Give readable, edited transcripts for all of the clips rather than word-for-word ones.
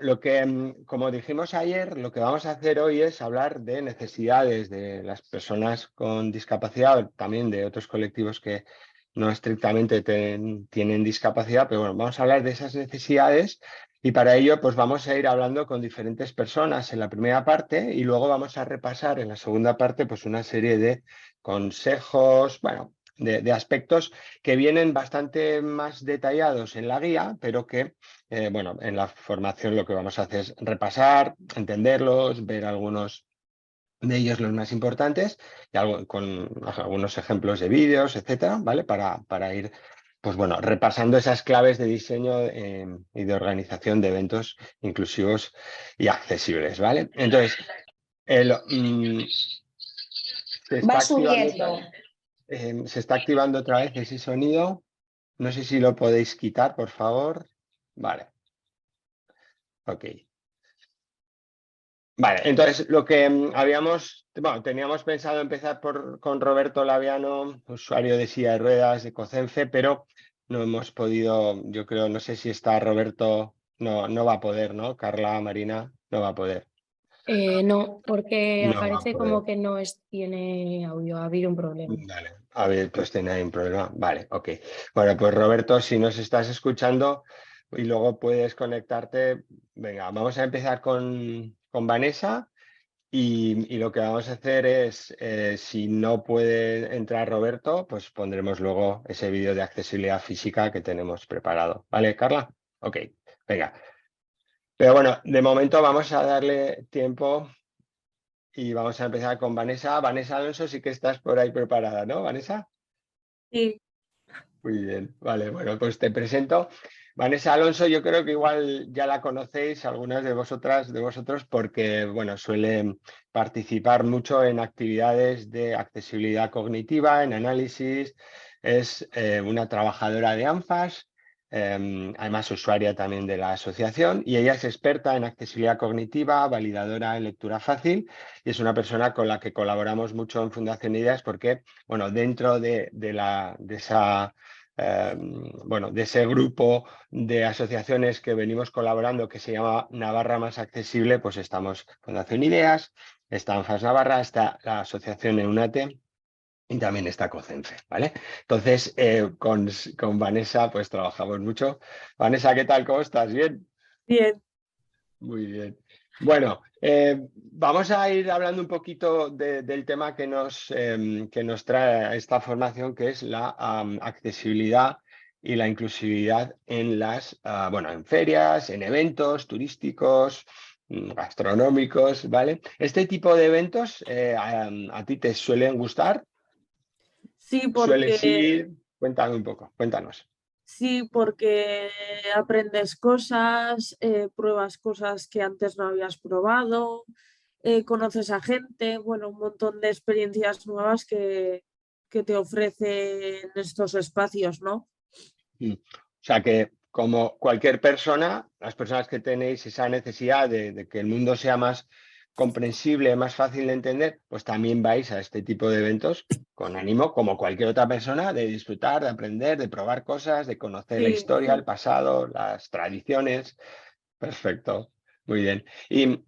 Lo que, como dijimos ayer, lo que vamos a hacer hoy es hablar de necesidades de las personas con discapacidad, también de otros colectivos que no estrictamente tienen discapacidad, pero bueno, vamos a hablar de esas necesidades y para ello pues vamos a ir hablando con diferentes personas en la primera parte y luego vamos a repasar en la segunda parte pues una serie de consejos, bueno, de aspectos que vienen bastante más detallados en la guía, pero que bueno, en la formación lo que vamos a hacer es repasar, entenderlos, ver algunos de ellos los más importantes y con algunos ejemplos de vídeos, etcétera, ¿vale? Para ir, pues bueno, repasando esas claves de diseño y de organización de eventos inclusivos y accesibles, ¿vale? Entonces, se Va está activando subiendo. se está activando otra vez ese sonido. No sé si lo podéis quitar, por favor. Vale, ok. Vale, entonces lo que teníamos pensado empezar con Roberto Laviano, usuario de silla de ruedas de COCENFE, pero no hemos podido, yo creo, no sé si está Roberto, no va a poder, ¿no? Carla, Marina, no va a poder. No, porque No va a aparece poder. como que tiene audio, ha habido un problema. Vale, a ver, pues tiene ahí un problema. Vale, ok. Bueno, pues Roberto, si nos estás escuchando y luego puedes conectarte, venga, vamos a empezar con Vanessa. Y lo que vamos a hacer es, si no puede entrar Roberto, pues pondremos luego ese vídeo de accesibilidad física que tenemos preparado. ¿Vale, Carla? Ok, venga. Pero bueno, de momento vamos a darle tiempo y vamos a empezar con Vanessa. Vanessa Alonso, sí que estás por ahí preparada, ¿no, Vanessa? Sí. Muy bien, vale, bueno, pues te presento. Vanessa Alonso, yo creo que igual ya la conocéis algunas de vosotras, de vosotros, porque bueno, suele participar mucho en actividades de accesibilidad cognitiva, en análisis, es una trabajadora de ANFAS, además usuaria también de la asociación, y ella es experta en accesibilidad cognitiva, validadora en lectura fácil, y es una persona con la que colaboramos mucho en Fundación Ideas porque, bueno, dentro de esa bueno, de ese grupo de asociaciones que venimos colaborando que se llama Navarra Más Accesible, pues estamos Fundación Ideas, está ANFAS Navarra, está la asociación EUNATE y también está COCENFE, ¿vale? Entonces, con Vanessa pues trabajamos mucho. Vanessa, ¿qué tal? ¿Cómo estás? ¿Bien? Bien. Muy bien. Bueno, vamos a ir hablando un poquito del tema que nos trae esta formación, que es la accesibilidad y la inclusividad en bueno, en ferias, en eventos turísticos, gastronómicos, ¿vale? Este tipo de eventos, ¿a ti te suelen gustar? Sí, ¿Sueles porque ir? Cuéntame un poco, cuéntanos. aprendes cosas, pruebas cosas que antes no habías probado, conoces a gente, bueno, un montón de experiencias nuevas que te ofrecen estos espacios, ¿no? O sea que, como cualquier persona, las personas que tenéis esa necesidad de que el mundo sea más comprensible, más fácil de entender, pues también vais a este tipo de eventos con ánimo, como cualquier otra persona, de disfrutar, de aprender, de probar cosas, de conocer la Sí. historia, el pasado, las tradiciones. Perfecto, muy bien. ¿Y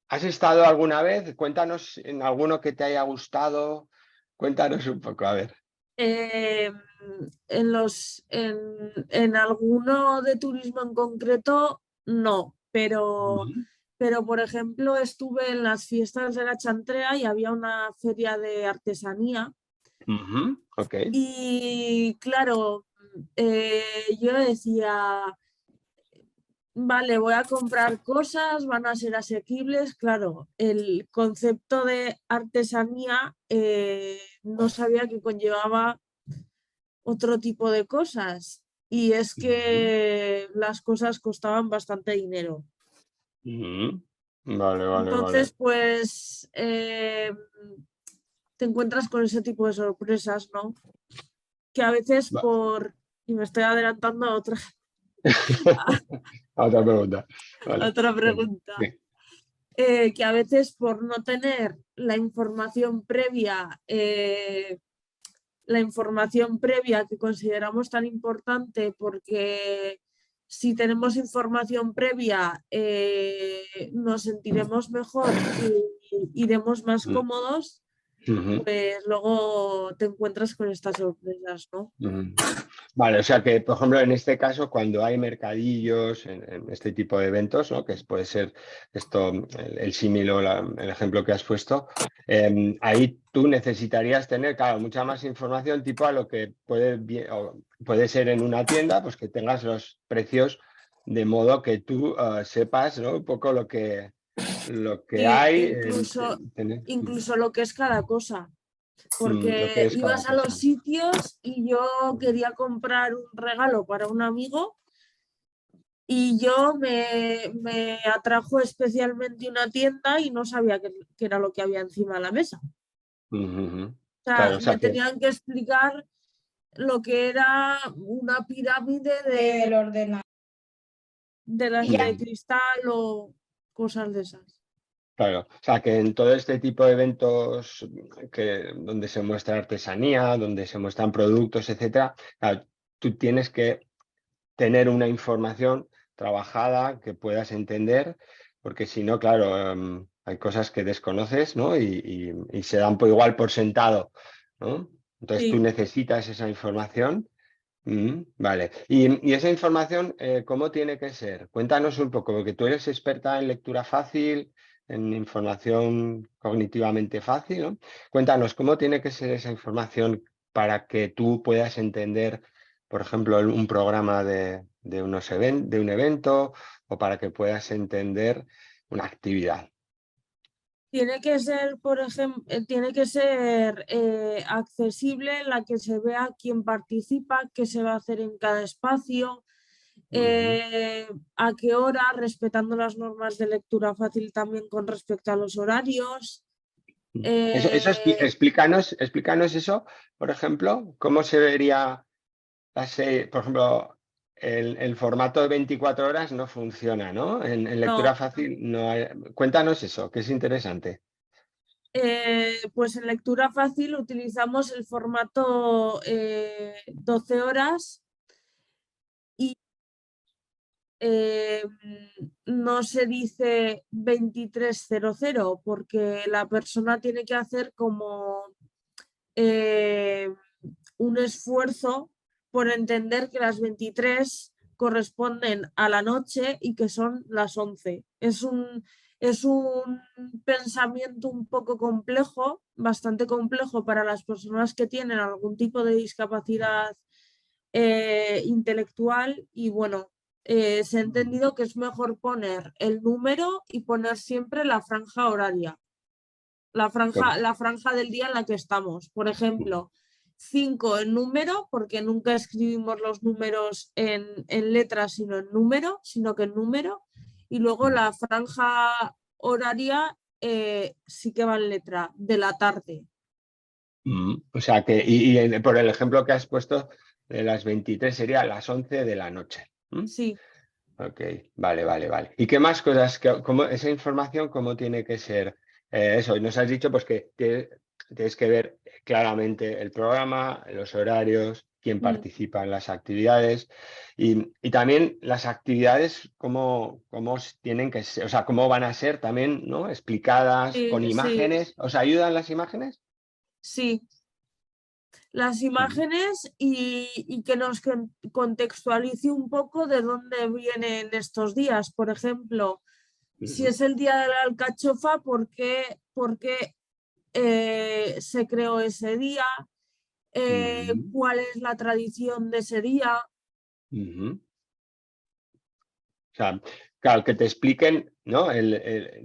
has estado alguna vez? Cuéntanos en alguno que te haya gustado. Cuéntanos un poco, a ver. Eh, en alguno de turismo en concreto, no, Ujú. pero por ejemplo estuve en las fiestas de la Chantrea y había una feria de artesanía Ujú, ok. y claro, yo decía, vale, voy a comprar cosas, van a ser asequibles, claro, el concepto de artesanía no sabía que conllevaba otro tipo de cosas. Y es Ujú. que las cosas costaban bastante dinero. Ujú. Vale, vale, vale. Entonces, pues te encuentras con ese tipo de sorpresas, ¿no? Que a veces Va- y me estoy adelantando a Otra pregunta. a Vale. otra Venga. pregunta, Sí. que a veces por no tener la información previa que consideramos tan importante porque si tenemos información previa, nos sentiremos mejor y iremos más cómodos, pues luego te encuentras con estas sorpresas, ¿no? Vale, o sea que, por ejemplo, en este caso, cuando hay mercadillos, en este tipo de eventos, ¿no? Que puede ser esto, el símil o el ejemplo que has puesto, ahí tú necesitarías tener, claro, mucha más información tipo a lo que puede ser en una tienda, pues que tengas los precios de modo que tú sepas, ¿no? Un poco lo que Sí, hay. incluso lo que es cada cosa. Lo que Porque es cada ibas a los cosa. sitios y yo quería comprar un regalo para un amigo y yo me atrajo especialmente una tienda y no sabía qué era lo que había encima de la mesa. O Claro, sea, o sea me que tenían que explicar lo que era una pirámide del ordenador. de las de cristal o cosas de esas. claro, o sea que en todo este tipo de eventos donde se muestra artesanía, donde se muestran productos, etcétera, claro, tú tienes que tener una información trabajada que puedas entender, porque si no, claro, hay cosas que desconoces, ¿no? Y se dan por igual por sentado, ¿no? Entonces tú Sí. necesitas esa información. Vale. Y esa información, ¿cómo tiene que ser? Cuéntanos un poco, porque tú eres experta en lectura fácil, en información cognitivamente fácil, ¿no? Cuéntanos, ¿cómo tiene que ser esa información para que tú puedas entender, por ejemplo, un programa de un evento o para que puedas entender una actividad? Tiene que ser, por ejemplo, tiene que ser accesible, en la que se vea quién participa, qué se va a hacer en cada espacio, a qué hora, respetando las normas de lectura fácil también con respecto a los horarios. Explícanos eso, por ejemplo, cómo se vería por ejemplo, el formato de 24 horas no funciona, ¿no? En lectura No, fácil no hay. Cuéntanos eso, que es interesante. pues en lectura fácil utilizamos el formato 12 horas y eh, no se dice 23:00 porque la persona tiene que hacer como un esfuerzo por entender que las 23 corresponden a la noche y que son las 11. Es un pensamiento un poco complejo, bastante complejo para las personas que tienen algún tipo de discapacidad intelectual y bueno, se ha entendido que es mejor poner el número y poner siempre la franja horaria, la franja del día en la que estamos. Por ejemplo, 5 en número, porque nunca escribimos los números en letras, sino en número, sino que en número. Y luego la franja horaria sí que va en letra, de la tarde. O sea que, por el ejemplo que has puesto, de las 23 sería las 11 de la noche. Sí. Ok, vale. ¿Y qué más cosas, esa información, cómo tiene que ser? Eso, y nos has dicho pues que tienes que ver claramente el programa, los horarios, quién participa en las actividades y también las actividades, cómo tienen que ser, o sea, cómo van a ser también, ¿no? Explicadas con Sí, sí, imágenes. ¿Os ayudan las imágenes? sí. Las imágenes y que nos contextualice un poco de dónde vienen estos días. Por ejemplo, si es el día de la alcachofa, ¿por qué se creó ese día? ¿Cuál es la tradición de ese día? O sea, claro, que te expliquen, ¿no?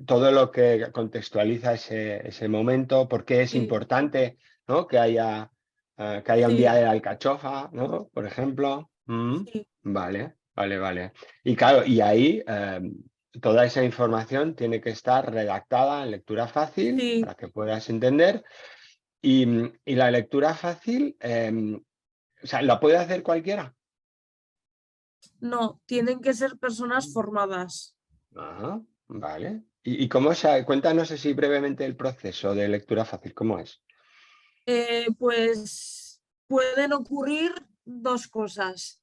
Todo lo que contextualiza ese momento, por qué es Sí, importante, ¿no? Que haya un día sí, de la alcachofa, ¿no? Por ejemplo. sí, Vale. Y claro, y ahí toda esa información tiene que estar redactada en lectura fácil sí. para que puedas entender. Y la lectura fácil, o sea, ¿la puede hacer cualquiera? No, tienen que ser personas formadas. Ajá, vale. ¿Y cuéntanos así brevemente el proceso de lectura fácil, cómo es? Pues pueden ocurrir dos cosas.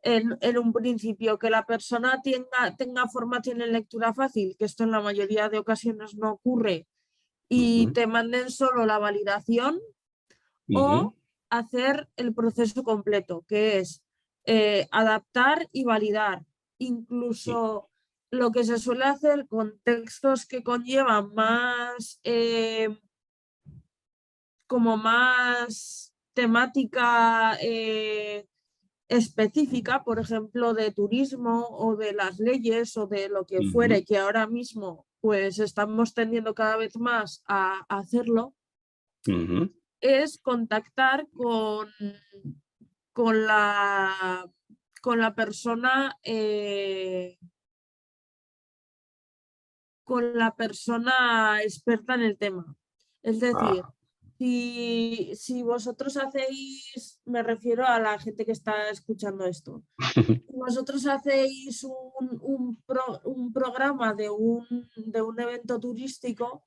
en un principio, que la persona tenga formación en lectura fácil, que esto en la mayoría de ocasiones no ocurre, y Ujú, te manden solo la validación, ujú, o hacer el proceso completo, que es adaptar y validar. sí, Incluso lo que se suele hacer con textos que conllevan más, como más temática específica, por ejemplo, de turismo o de las leyes o de lo que ujú, fuere, que ahora mismo pues estamos tendiendo cada vez más a hacerlo, ujú. es contactar con la, con la persona, con la persona experta en el tema. Es decir, Ah. si vosotros hacéis, me refiero a la gente que está escuchando esto, si vosotros hacéis un programa de un evento turístico,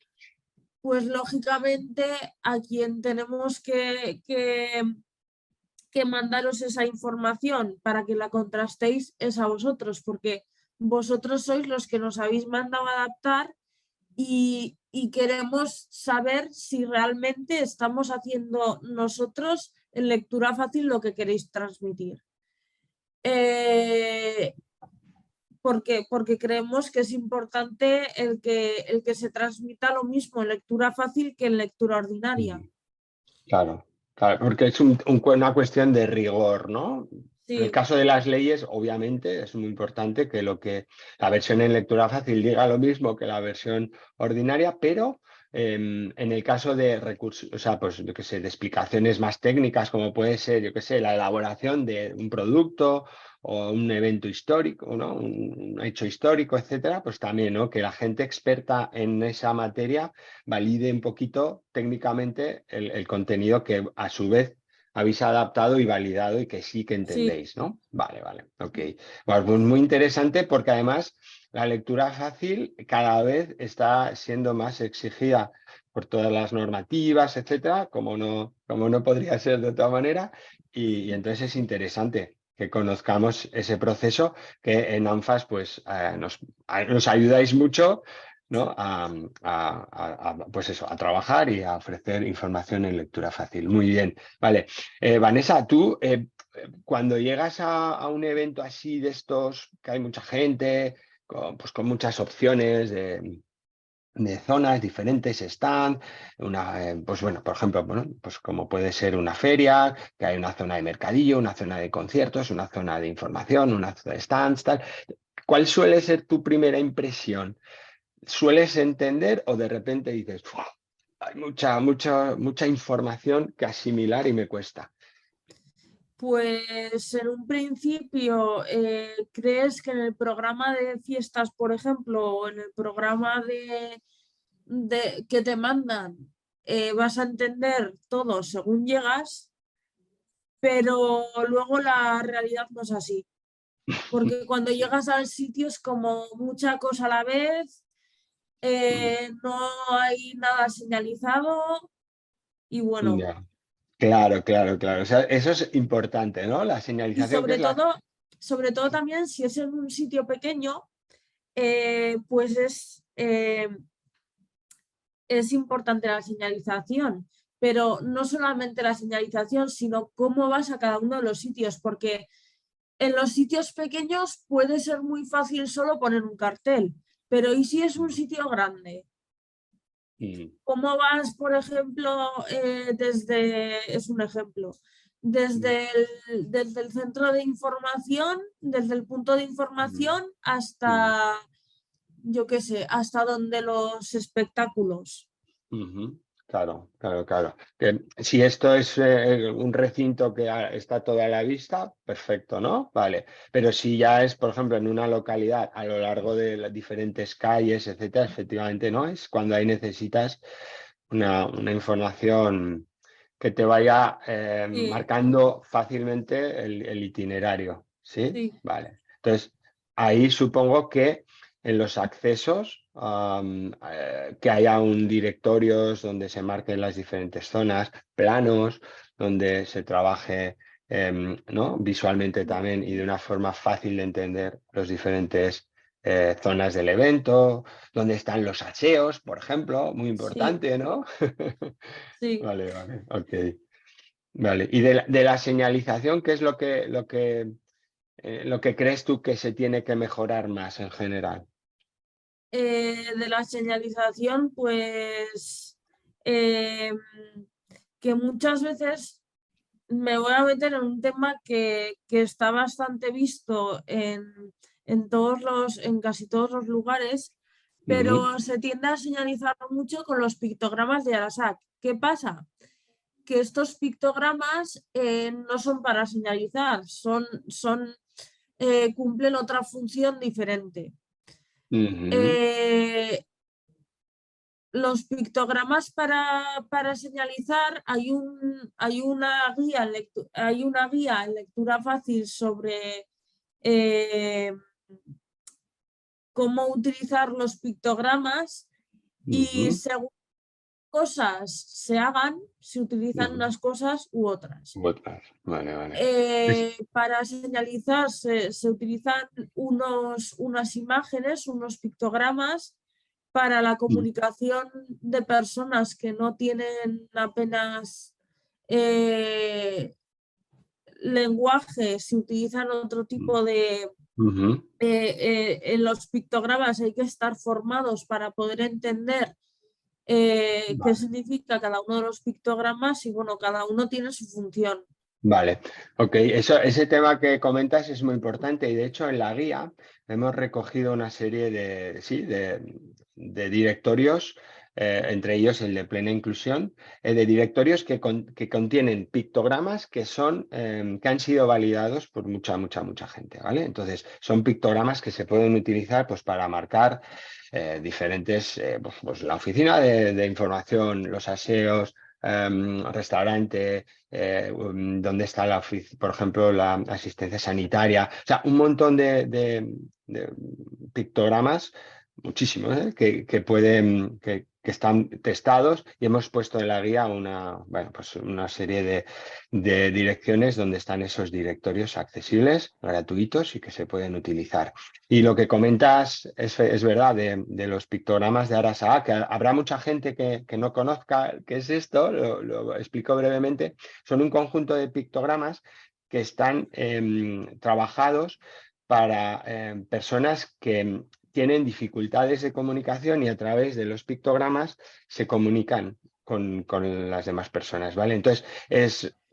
pues lógicamente a quien tenemos que mandaros esa información para que la contrastéis es a vosotros, porque vosotros sois los que nos habéis mandado a adaptar y queremos saber si realmente estamos haciendo nosotros en lectura fácil lo que queréis transmitir. Eh, porque creemos que es importante el que se transmita lo mismo en lectura fácil que en lectura ordinaria. Claro, claro, porque es una cuestión de rigor, ¿no? En el Sí, caso de las leyes, obviamente, es muy importante que la versión en lectura fácil diga lo mismo que la versión ordinaria, pero en el caso de recursos, o sea, pues yo qué sé, de explicaciones más técnicas, como puede ser, yo qué sé, la elaboración de un producto o un evento histórico, ¿no? Un hecho histórico, etcétera, pues también, ¿no? Que la gente experta en esa materia valide un poquito técnicamente el contenido que a su vez habéis adaptado y validado y que sí que sí, entendéis, ¿no? Vale, vale, ok. Bueno, pues muy interesante porque además la lectura fácil cada vez está siendo más exigida por todas las normativas, etcétera, como no podría ser de otra manera, y entonces es interesante que conozcamos ese proceso que en ANFAS pues nos ayudáis mucho, ¿no? Pues eso, a trabajar y a ofrecer información en lectura fácil. Muy bien. Vale. Vanessa, tú cuando llegas a un evento así de estos, que hay mucha gente, pues con muchas opciones de zonas diferentes, están, pues bueno, por ejemplo, bueno, pues como puede ser una feria, que hay una zona de mercadillo, una zona de conciertos, una zona de información, una zona de stands, tal. ¿Cuál suele ser tu primera impresión? ¿Sueles entender o de repente dices, "Fua, hay mucha información que asimilar y me cuesta"? pues en un principio, ¿crees que en el programa de fiestas, por ejemplo, o en el programa que te mandan, vas a entender todo según llegas? Pero luego la realidad no es así, porque cuando llegas al sitio es como mucha cosa a la vez, no hay nada señalizado y bueno, Ya. Claro, claro, claro. O sea, eso es importante, ¿no? La y señalización que es la... sobre todo también si es en un sitio pequeño, pues es importante la señalización, pero no solamente la señalización, sino cómo vas a cada uno de los sitios, porque en los sitios pequeños puede ser muy fácil solo poner un cartel, pero ¿y si es un sitio grande? Mm, ¿Cómo vas, por ejemplo, es un ejemplo, mm, desde el centro de información, desde el punto de mm, información mm. hasta, yo qué sé, hasta donde los espectáculos? Ujú. Claro, claro, claro. Que si esto es un recinto que está todo a la vista, perfecto, ¿no? Vale. Pero si ya es, por ejemplo, en una localidad a lo largo de las diferentes calles, etcétera, efectivamente, ¿no? Es cuando ahí necesitas una información que te vaya Sí, marcando fácilmente el itinerario, ¿sí? sí, Vale. Entonces, ahí supongo que en los accesos, que haya un directorios donde se marquen las diferentes zonas, planos donde se trabaje ¿no? Visualmente también y de una forma fácil de entender los diferentes zonas del evento, donde están los aseos, por ejemplo, muy Sí, importante, ¿no? sí. Vale, vale, ok. Vale, y de la señalización, ¿qué es lo que crees tú que se tiene que mejorar más en general? De la señalización, pues em, que muchas veces me voy a meter en un tema que está bastante visto en casi todos los lugares, Ujú, pero se tiende a señalizar mucho con los pictogramas de Arasak. ¿Qué pasa? Que estos pictogramas no son para señalizar, cumplen otra función diferente. ujú, Eh, los pictogramas para señalizar, hay una guía en lectura fácil sobre eh, cómo utilizar los pictogramas y ujú, según cosas se hagan, se utilizan ujú. unas cosas u otras. Otras. Vale, vale. Para señalizar se utilizan unas imágenes, unos pictogramas para la Mm, comunicación de personas que no tienen apenas eh, lenguaje, se utilizan otro mm, tipo de... ujú. en los pictogramas hay que estar formados para poder entender qué Vale. significa cada uno de los pictogramas y bueno, cada uno tiene su función. Vale, ok. Ese tema que comentas es muy importante y de hecho en la guía hemos recogido una serie sí, de directorios, entre ellos el de plena inclusión, de directorios que contienen pictogramas que han sido validados por mucha gente, ¿vale? Entonces son pictogramas que se pueden utilizar pues, para marcar diferentes, pues, la oficina de información, los aseos, restaurante, dónde está por ejemplo, la asistencia sanitaria. O sea, un montón de pictogramas, muchísimos, que están testados y hemos puesto en la guía bueno, pues una serie de direcciones donde están esos directorios accesibles, gratuitos y que se pueden utilizar. Y lo que comentas es verdad de los pictogramas de Arasaka, que habrá mucha gente que no conozca qué es esto, lo explico brevemente. Son un conjunto de pictogramas que están trabajados para personas que tienen dificultades de comunicación y a través de los pictogramas se comunican con las demás personas, ¿vale? Entonces,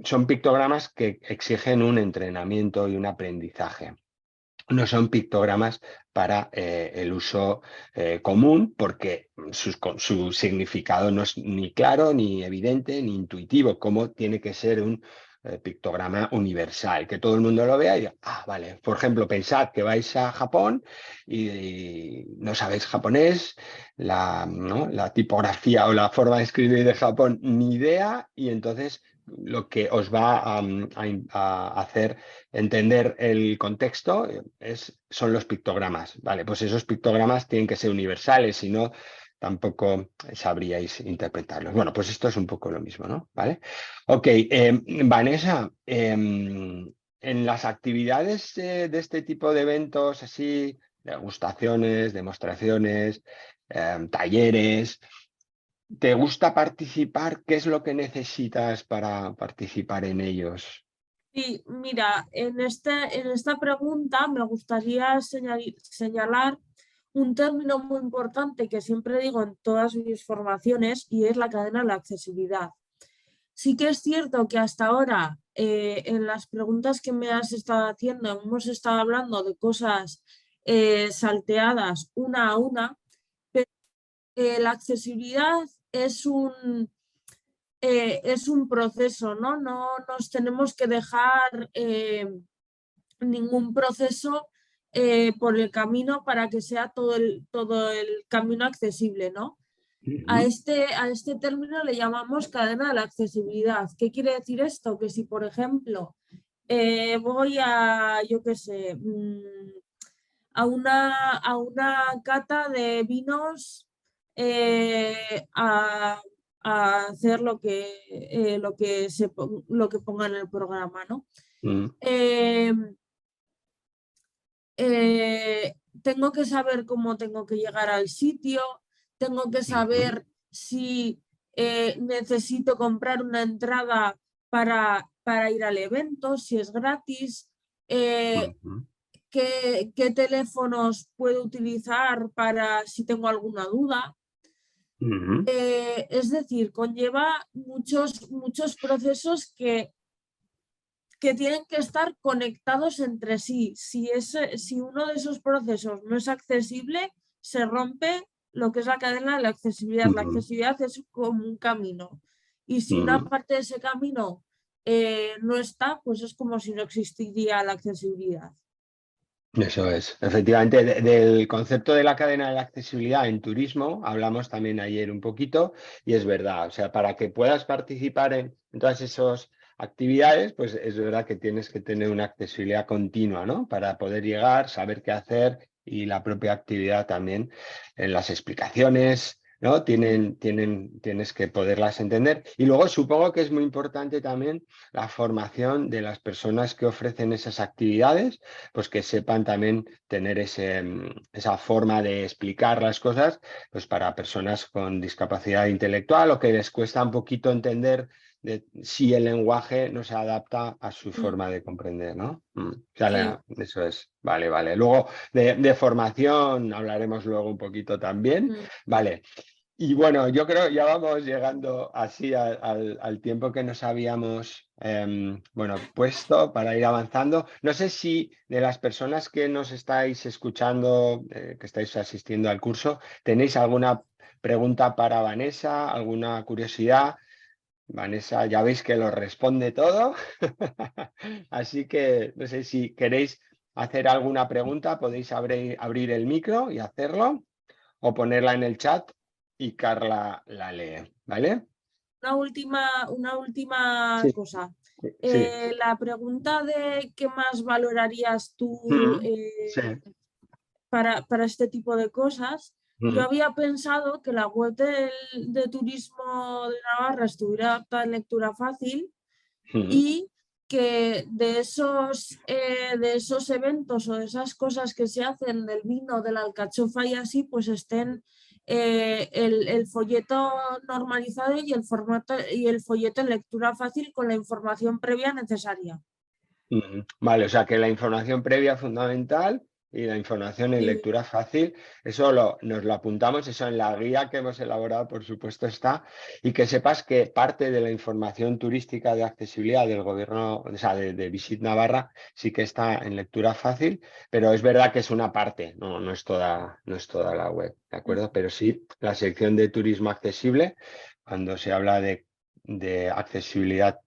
son pictogramas que exigen un entrenamiento y un aprendizaje. No son pictogramas para el uso común porque su significado no es ni claro, ni evidente, ni intuitivo, como tiene que ser un pictograma universal, que todo el mundo lo vea y diga, ah, vale, por ejemplo, pensad que vais a Japón y no sabéis japonés, ¿no? La tipografía o la forma de escribir de Japón, ni idea, y entonces lo que os va a hacer entender el contexto son los pictogramas. Vale, pues esos pictogramas tienen que ser universales, si no, tampoco sabríais interpretarlos. Bueno, pues esto es un poco lo mismo, ¿no? Vale. Ok, Vanessa, en las actividades de este tipo de eventos, así, degustaciones, demostraciones, talleres, ¿te gusta participar? ¿Qué es lo que necesitas para participar en ellos? Sí, mira, en esta pregunta me gustaría señalar un término muy importante que siempre digo en todas mis formaciones y es la cadena de la accesibilidad. Sí que es cierto que hasta ahora en las preguntas que me has estado haciendo hemos estado hablando de cosas salteadas una a una, pero la accesibilidad es un proceso, ¿no? No nos tenemos que dejar ningún proceso por el camino para que sea todo el camino accesible, ¿no? Ujú, A este término le llamamos cadena de la accesibilidad. ¿Qué quiere decir esto? Que si, por ejemplo, voy a, yo qué sé, a una cata de vinos a hacer lo que ponga en el programa, ¿no? Eh, tengo que saber cómo tengo que llegar al sitio, tengo que saber si necesito comprar una entrada para ir al evento, si es gratis, qué teléfonos puedo utilizar para si tengo alguna duda. Es decir, conlleva muchos procesos que tienen que estar conectados entre sí. Si uno de esos procesos no es accesible, se rompe lo que es la cadena de la accesibilidad. La accesibilidad es como un camino. Y si una parte de ese camino no está, pues es como si no existiría la accesibilidad. Eso es. Efectivamente, del concepto de la cadena de la accesibilidad en turismo hablamos también ayer un poquito y es verdad. O sea, para que puedas participar en todas esas actividades, pues es verdad que tienes que tener una accesibilidad continua, ¿no? Para poder llegar, saber qué hacer y la propia actividad también en las explicaciones, ¿no? Tienes que poderlas entender. Y luego supongo que es muy importante también la formación de las personas que ofrecen esas actividades, pues que sepan también tener esa forma de explicar las cosas, pues para personas con discapacidad intelectual o que les cuesta un poquito entender si el lenguaje no se adapta a su forma de comprender, ¿no? O sea, eso es. Vale, vale. Luego de formación hablaremos luego un poquito también. Vale. Y bueno, yo creo que ya vamos llegando así al tiempo que nos habíamos puesto para ir avanzando. No sé si de las personas que nos estáis escuchando, que estáis asistiendo al curso, tenéis alguna pregunta para Vanessa, alguna curiosidad. Vanessa, ya veis que lo responde todo. Así que no sé si queréis hacer alguna pregunta, podéis abrir el micro y hacerlo o ponerla en el chat y Carla la lee, ¿vale? Una última Sí, cosa. sí. La pregunta de qué más valorarías tú Sí. para este tipo de cosas, yo había pensado que la web de turismo de Navarra estuviera adaptada en lectura fácil y que de esos eventos o de esas cosas que se hacen del vino, de la alcachofa y así, pues estén el folleto normalizado y el formato y el folleto en lectura fácil con la información previa necesaria. Vale, o sea que la información previa es fundamental y la información en Sí. lectura fácil, eso nos lo apuntamos, eso en la guía que hemos elaborado, por supuesto, está. Y que sepas que parte de la información turística de accesibilidad del gobierno, o sea, de Visit Navarra, sí que está en lectura fácil, pero es verdad que es una parte, no es toda la web, ¿de acuerdo? Pero sí, la sección de turismo accesible, cuando se habla de accesibilidad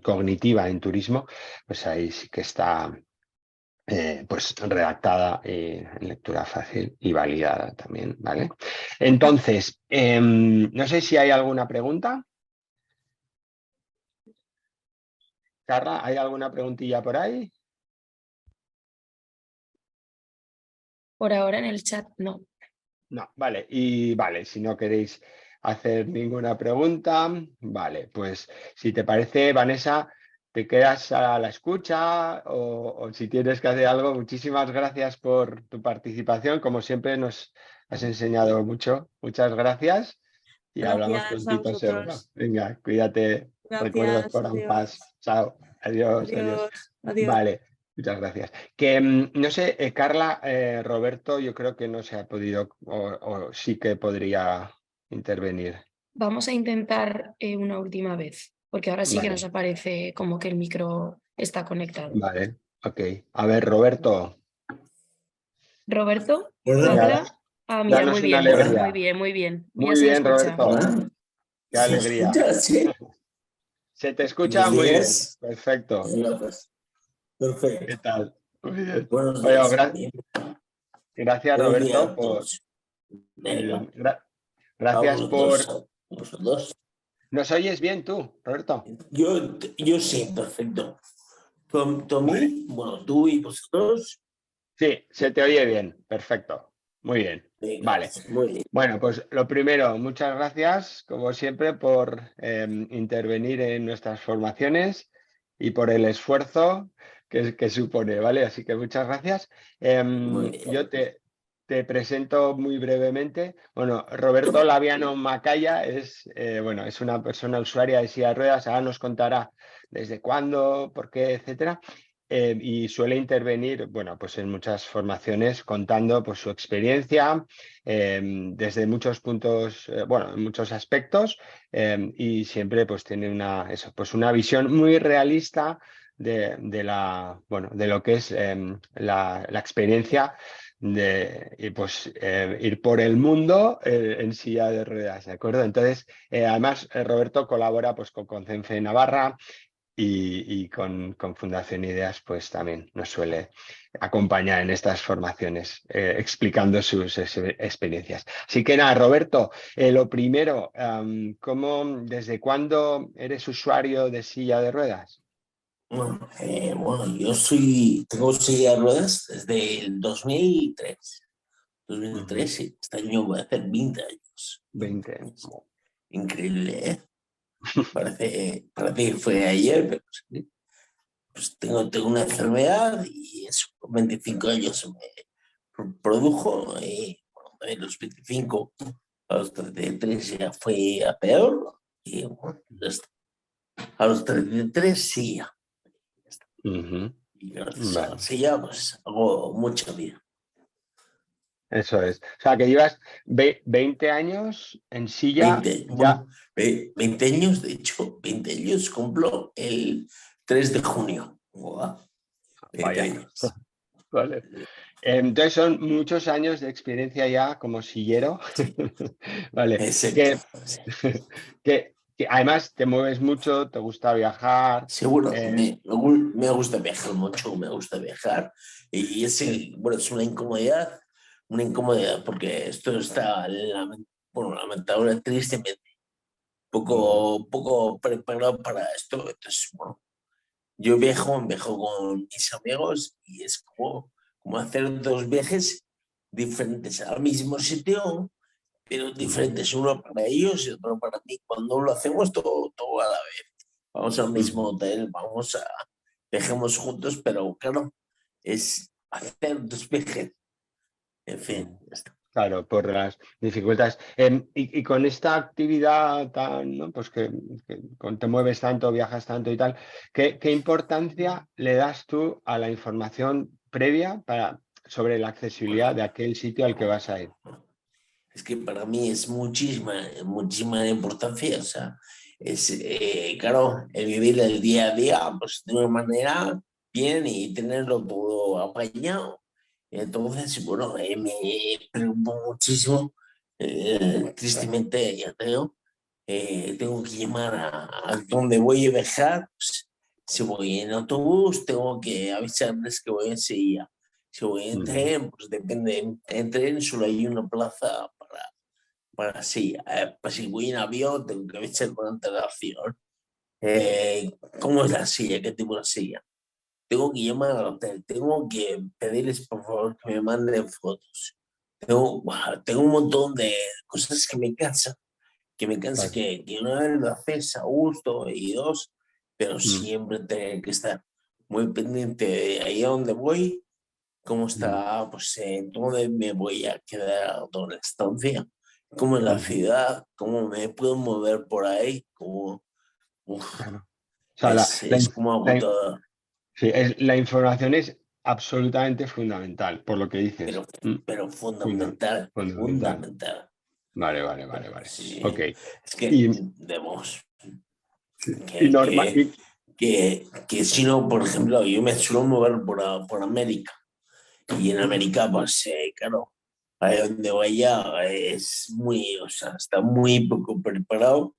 cognitiva en turismo, pues ahí sí que está pues redactada en lectura fácil y validada también, ¿vale? Entonces, no sé si hay alguna pregunta. Carla, ¿hay alguna preguntilla por ahí? Por ahora en el chat no. No, vale. Y vale, si no queréis hacer ninguna pregunta, vale, pues si te parece, Vanessa, te quedas a la escucha o si tienes que hacer algo, muchísimas gracias por tu participación. Como siempre, nos has enseñado mucho. Muchas gracias y hablamos Gracias a prontito seguro. vosotros. Venga, cuídate. Recuerdos Gracias. por Adiós. Ampaz. Chao. Adiós, adiós. Adiós. Adiós. Vale. Muchas gracias. Que no sé, Carla, Roberto, yo creo que no se ha podido o sí que podría intervenir. Vamos a intentar una última vez, porque ahora sí que nos Vale, aparece como que el micro está conectado. vale, ok. A ver, Roberto, Roberto, Hola. habla. Ah, mira, danos muy una bien, Hola. muy alegría. bien, muy bien. Ya Muy se bien, escucha. Roberto. Hola. Qué ¿Se alegría. escucha? Sí. Se te escucha Buenos muy bien. días. Perfecto. Hola, pues. ¿Qué Perfecto. tal? Muy bien. Buenos Oye, días. Bien. gracias, Buen día Roberto, a por... todos. Muy Venga, bien. a Gracias por... vosotros. ¿Nos oyes bien tú, Roberto? Yo sí, perfecto. Vale. Tommy, bueno, tú y vosotros. Sí, se te oye bien. Perfecto. Muy bien. Venga, Vale. muy bien. Bueno, pues lo primero, muchas gracias, como siempre, por intervenir en nuestras formaciones y por el esfuerzo que supone, ¿vale? Así que muchas gracias. Muy bien. Yo te presento muy brevemente. Bueno, Roberto Laviano Macaya bueno, es una persona usuaria de silla de ruedas. Ahora nos contará desde cuándo, por qué, etcétera. Y suele intervenir, bueno, pues en muchas formaciones contando pues, su experiencia desde muchos puntos, bueno, en muchos aspectos y siempre pues tiene pues, una visión muy realista de lo que es la experiencia de pues, ir por el mundo en silla de ruedas, ¿de acuerdo? Entonces, además, Roberto colabora pues, con Concenfe Navarra y con Fundación Ideas, pues también nos suele acompañar en estas formaciones, explicando sus experiencias. Así que nada, Roberto, lo primero, ¿desde cuándo eres usuario de silla de ruedas? Bueno, tengo silla de ruedas desde el 2003. 2003, sí, este año voy a hacer 20 años. 20 años. Increíble, ¿eh? Parece que fue ayer, pero sí. Pues tengo una enfermedad y eso, con 25 años me produjo, bueno, de los 25 a los 33 ya fue a peor, y bueno, ya está. A los 33 sí, ya está. Y gracias a la Vale, silla, pues hago mucha vida. eso es. O sea, que llevas 20 años en silla 20, ya. bueno, 20 años, de hecho, 20 años cumplo el 3 de junio. Guau, 20 Vaya. años. Vale. Entonces son muchos años de experiencia ya como sillero. Vale. Exacto. Sí. Que además te mueves mucho, te gusta viajar. Seguro, me gusta viajar mucho, me gusta viajar. Y bueno, es una incomodidad porque esto está, bueno, lamentable, tristemente, poco preparado para esto. Entonces, bueno, yo viajo con mis amigos y es como hacer dos viajes diferentes al mismo sitio, pero diferentes, uno para ellos y otro para mí. Cuando lo hacemos todo a la vez. Vamos al mismo hotel, viajemos juntos, pero claro, es hacer dos viajes. En fin, ya está. Claro, por las dificultades. Y con esta actividad tan, ¿no? Pues que te mueves tanto, viajas tanto y tal, ¿qué importancia le das tú a la información previa sobre la accesibilidad de aquel sitio al que vas a ir? Es que para mí es muchísima importancia, o sea, claro, el vivir el día a día, pues de una manera bien y tenerlo todo apañado. Entonces, bueno, me preocupo muchísimo, tristemente, ya tengo que llamar a donde voy a viajar, pues, si voy en autobús, tengo que avisarles que voy enseguida. Si voy en tren, pues depende, en tren solo hay una plaza para sí, pues si voy en avión tengo que avisar con antelación. ¿Cómo es la silla? ¿Qué tipo de silla? Tengo que llamar al hotel, tengo que pedirles por favor que me manden fotos. Tengo un montón de cosas que me cansan, Claro. que una vez lo haces a gusto y dos, pero Mm, siempre tengo que estar muy pendiente de ahí a donde voy, cómo mm, está, pues, dónde me voy a quedar toda la estancia, cómo es la mm, ciudad, cómo me puedo mover por ahí, como, uf, claro. O sea, es como agotador, sí, la información es absolutamente fundamental, por lo que dices. pero, pero Funda- fundamental, fundamental. fundamental. Vale. Ok. Sí, es que Y, debemos, y que, normal. que, que si no, por ejemplo, yo me suelo mover por América. Y en América, pues, claro, a donde vaya o sea, está muy poco preparado.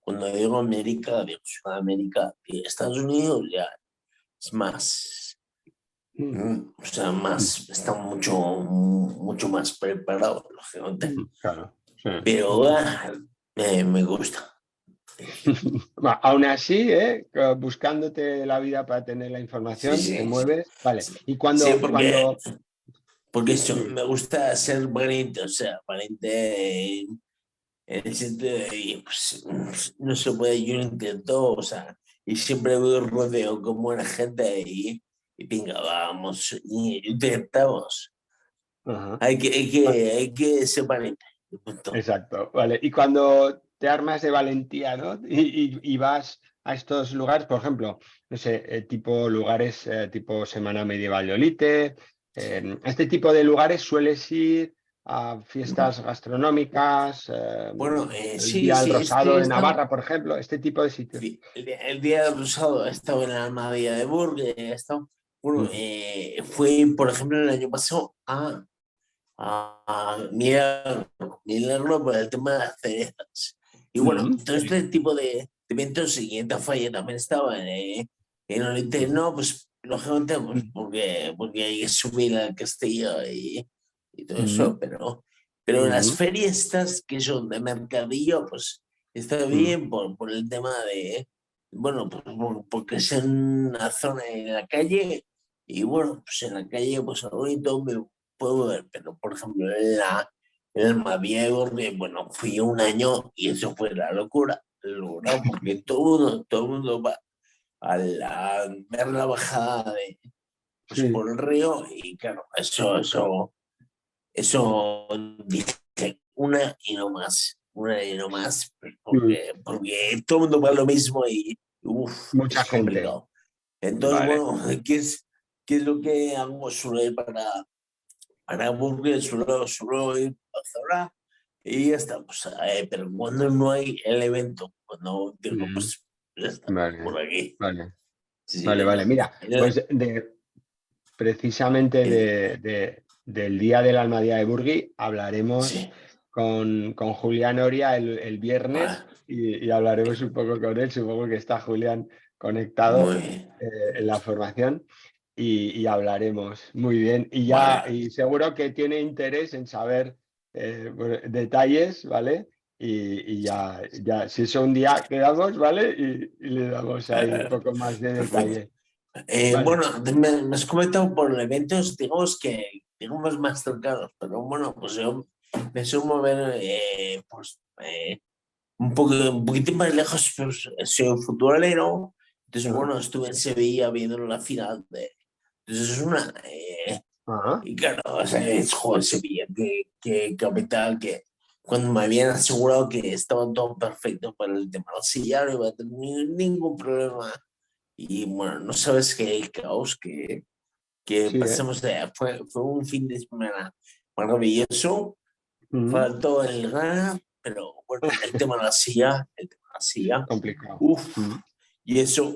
Cuando digo América, digo Sudamérica, y Estados Unidos ya es más, o sea, está mucho más preparado, lógicamente. Claro, sí. Pero me gusta. Aún así, buscándote la vida para tener la Sí, información, te sí, mueves. Vale. sí, Y sí, cuando. porque eso, Sí, me gusta ser valiente, o sea, valiente en el sentido de, pues, no se puede, yo lo intento, o sea, y siempre me rodeo con buena gente y venga, vamos, y intentamos. Ajá. Hay que separar. Punto. Exacto, vale. Y cuando te armas de valentía, ¿no? Y vas a estos lugares, por ejemplo, no sé, tipo lugares tipo Semana Medieval de Olite, este tipo de lugares sueles ir a fiestas gastronómicas, Bueno, el sí, Día del sí, es que Rosado he de estado, Navarra, por ejemplo, este tipo de sitios. sí, el día del Rosado he estado en la Almadía de Burgos, he estado, bueno, Ujú. fui, por ejemplo, el año pasado a Milagro por el tema de las cerezas. Y bueno, Ujú. todo este tipo de eventos y en Tafalla también estaba en Olite, Ujú. no, pues lógicamente pues, Ujú. porque hay que subir al castillo y todo Ujú. eso, pero las Ujú. ferias estas que son de mercadillo, pues está Ujú. bien por el tema de, bueno, pues, porque es en una zona en la calle y bueno, pues en la calle pues bonito, puedo ver, pero por ejemplo, en el Maviego, bueno, fui un año y eso fue la locura, porque todo el mundo va a ver la bajada pues, Sí. por el río y claro, eso dije una y no más, Mm. porque todo el mundo va a lo mismo y uf, Mucha es gente. complicado. Entonces, Vale. bueno, qué es lo que hago? Suelo ir para Burgos, suelo ir a Zara y ya está. Pues, pero cuando no hay el evento, cuando digo, Mm. pues ya está, Vale. por aquí. Vale. Sí, Vale, vale. Mira, pues precisamente del Día de la Almadía de Burgui hablaremos sí, con Julián Oria el viernes ah, y hablaremos un poco con él. Supongo que está Julián conectado muy bien. en la formación y hablaremos muy bien. Vale. Y seguro que tiene interés en saber detalles, ¿vale? Y ya, si eso un día quedamos, ¿vale? Y le damos ahí un poco más de Perfecto. detalle. Vale. Bueno, me has comentado por eventos, digamos que digamos más cercanos, pero bueno, pues yo me suelo mover pues, un poquitín más lejos, pues soy un futbolero, entonces Ajá. bueno, estuve en Sevilla viendo la final entonces es una, Ajá. y claro, o sea, es joder, Sevilla, que capital, que cuando me habían asegurado que estaba todo perfecto para el tema de la silla, no iba a tener ningún problema, y bueno, no sabes qué el caos que Sí, ¿eh? pasamos allá, fue un fin de semana maravilloso, Ujú. faltó el ganar, pero bueno, el tema de la silla, Complicado. uff, Ujú. y eso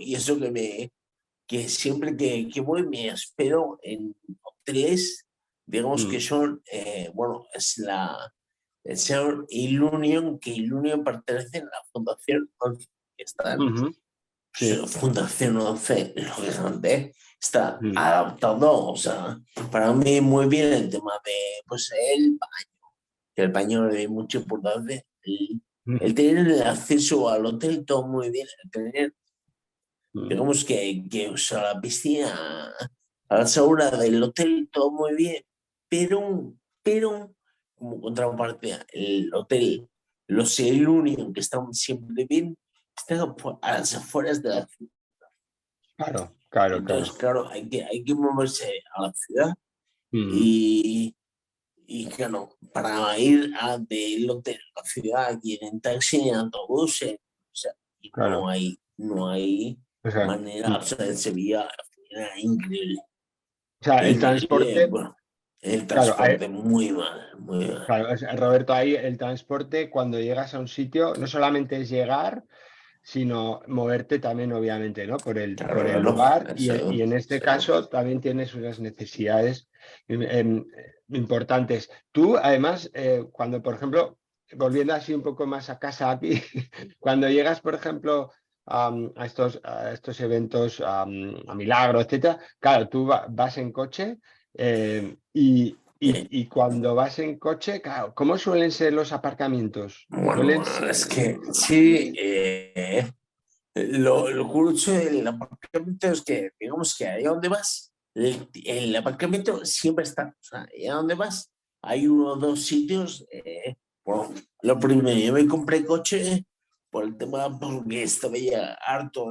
que siempre que voy me espero en hoteles, digamos que Mm. son, bueno, el señor Ilunion, que Ilunion pertenece a la Fundación 11, que está en Ujú. Sí. Fundación 11, lógicamente, está Mm. adaptado, o sea, para mí muy bien el tema de, pues, que el paño le da mucha importancia, el Ujú. tener el acceso al hotel, todo muy bien, el tener Mm. digamos que usa la piscina, a la sauna del hotel, todo muy bien, pero como contraparte, el hotel, los el único que están siempre bien, están a las afueras de la ciudad. Claro, claro, Entonces, claro. claro, hay que moverse a la ciudad Ujú. y, claro, para ir del hotel a la ciudad y en taxi, en autobús, o sea, y Claro. no hay O sea, manera, o sea, en Sevilla era increíble, el increíble, transporte, bueno, el claro, transporte muy mal, muy mal. claro, Roberto, ahí el transporte cuando llegas a un sitio no solamente es llegar, sino moverte también, obviamente, ¿no? Por el Claro, lugar y eso, en este eso. caso también tienes unas necesidades importantes. Tú, además, cuando, por ejemplo, volviendo así un poco más a casa aquí, cuando llegas, por ejemplo, a estos eventos, a Milagro, etcétera, claro, tú vas en coche Eh, y cuando vas en coche, claro, ¿cómo suelen ser los aparcamientos? Suelen bueno, ser... es que sí, lo curioso del aparcamiento es que, digamos que ahí donde vas, el aparcamiento siempre está, o sea, ahí a donde vas, hay uno o dos sitios, bueno, lo primero, yo me compré coche por el tema, porque estaba ya harto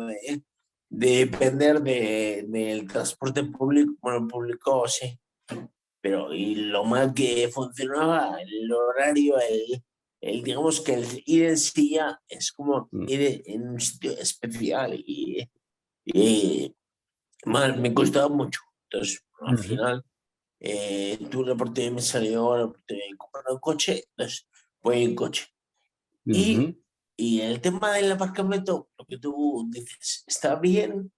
depender del transporte público, bueno, público sí, pero y lo mal que funcionaba el horario, digamos que el ir en silla es como ir en un sitio especial y mal, me costaba mucho. Entonces, al final, tu reporte me salió el reporte de comprar un coche, entonces voy en coche. Y el tema del aparcamiento, lo que tú dices, está bien,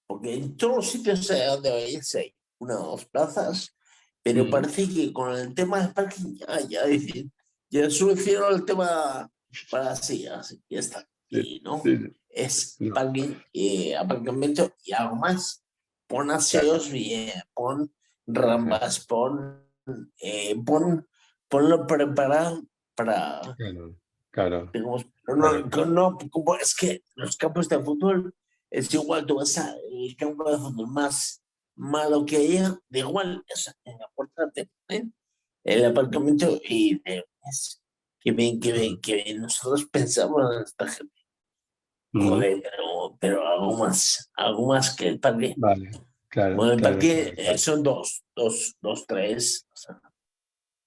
porque en todos los sitios donde vayas hay una o dos plazas, pero parece que con el tema del parking ya solucionó el tema para las sillas, y ya está. Y no, es parking, aparcamiento y algo más. Pon aseos bien, pon rampas, ponlo preparado para... Claro. Digamos, no, como es que los campos de fútbol es igual, tú vas al campo de fútbol más malo que haya, da igual, en la puerta te ponen el aparcamiento y es que bien, que bien. Nosotros pensamos en esta gente. Joder, pero algo más que el parque. Vale, claro. Bueno, el Claro. parque son dos, tres. O sea,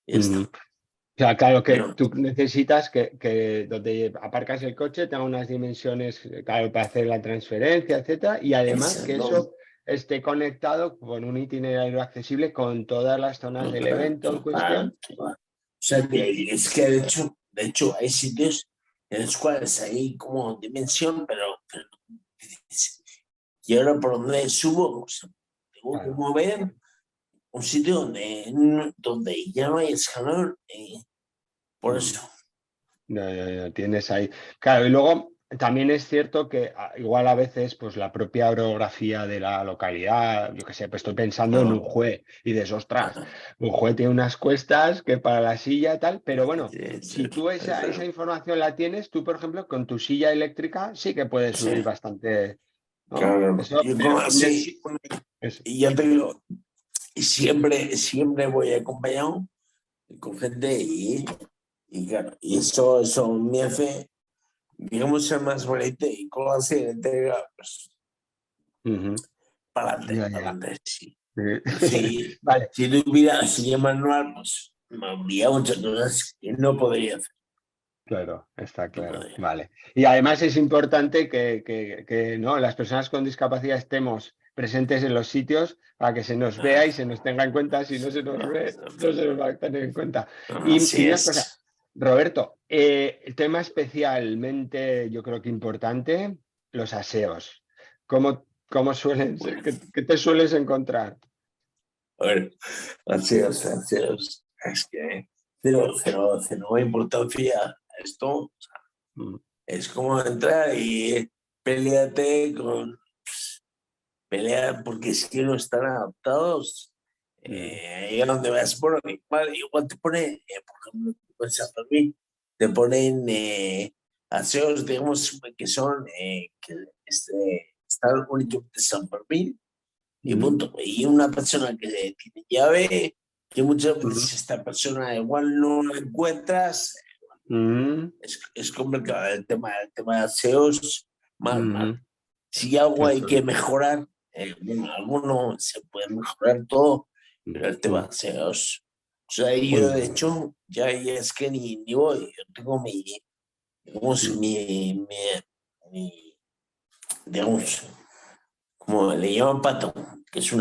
ya está. O sea, claro que Pero, tú necesitas que donde aparcas el coche tenga unas dimensiones, claro, para hacer la transferencia, etcétera, y además que eso esté conectado con un itinerario accesible con todas las zonas del evento en cuestión. O sea, es que de hecho hay sitios en los cuales hay como dimensión, pero y ahora por donde subo, o sea, tengo que mover un sitio donde ya no hay escalón, por eso. Ya, tienes ahí. Claro, y luego también es cierto que igual a veces pues la propia orografía de la localidad, yo qué sé, pues estoy pensando en Unjué y dices, ostras, Unjué tiene unas cuestas que para la silla y tal, pero bueno, si tú esa información la tienes, tú por ejemplo con tu silla eléctrica sí que puedes subir bastante, ¿no? Claro, Eso, yo pero así, y ya te digo, siempre voy acompañado con gente y claro, y eso me hace, digamos, ser más valiente y con la entrega, pues, para adelante, sí. Sí, Vale. si tuviera silla manual, pues me habría muchas cosas que no podría hacer. Claro, está claro. Vale. Y además es importante que ¿no? las personas con discapacidad estemos presentes en los sitios para que se nos vea y se nos tenga en cuenta. Si no se nos ve, no se nos va a tener en cuenta. Así Y una cosa, es. Roberto, el tema especialmente, yo creo que importante, los aseos. ¿Cómo suelen ser? ¿Qué te sueles encontrar? A ver, aseos. Es que cero importancia a esto. Es como entrar y pelear porque es que no están adaptados. Y a donde vas por igual te pone, por ejemplo, en San Fermín, te ponen aseos, digamos, que son que están únicamente en San Fermín y punto. Y una persona que tiene llave, que muchas veces esta persona igual no la encuentras, es complicado el tema de aseos, mal. Si algo hay que mejorar, bueno, alguno se puede mejorar todo, pero el tema de aseos, o sea, yo de hecho, ya es que ni voy, yo tengo digamos, digamos, como le llaman pato, que es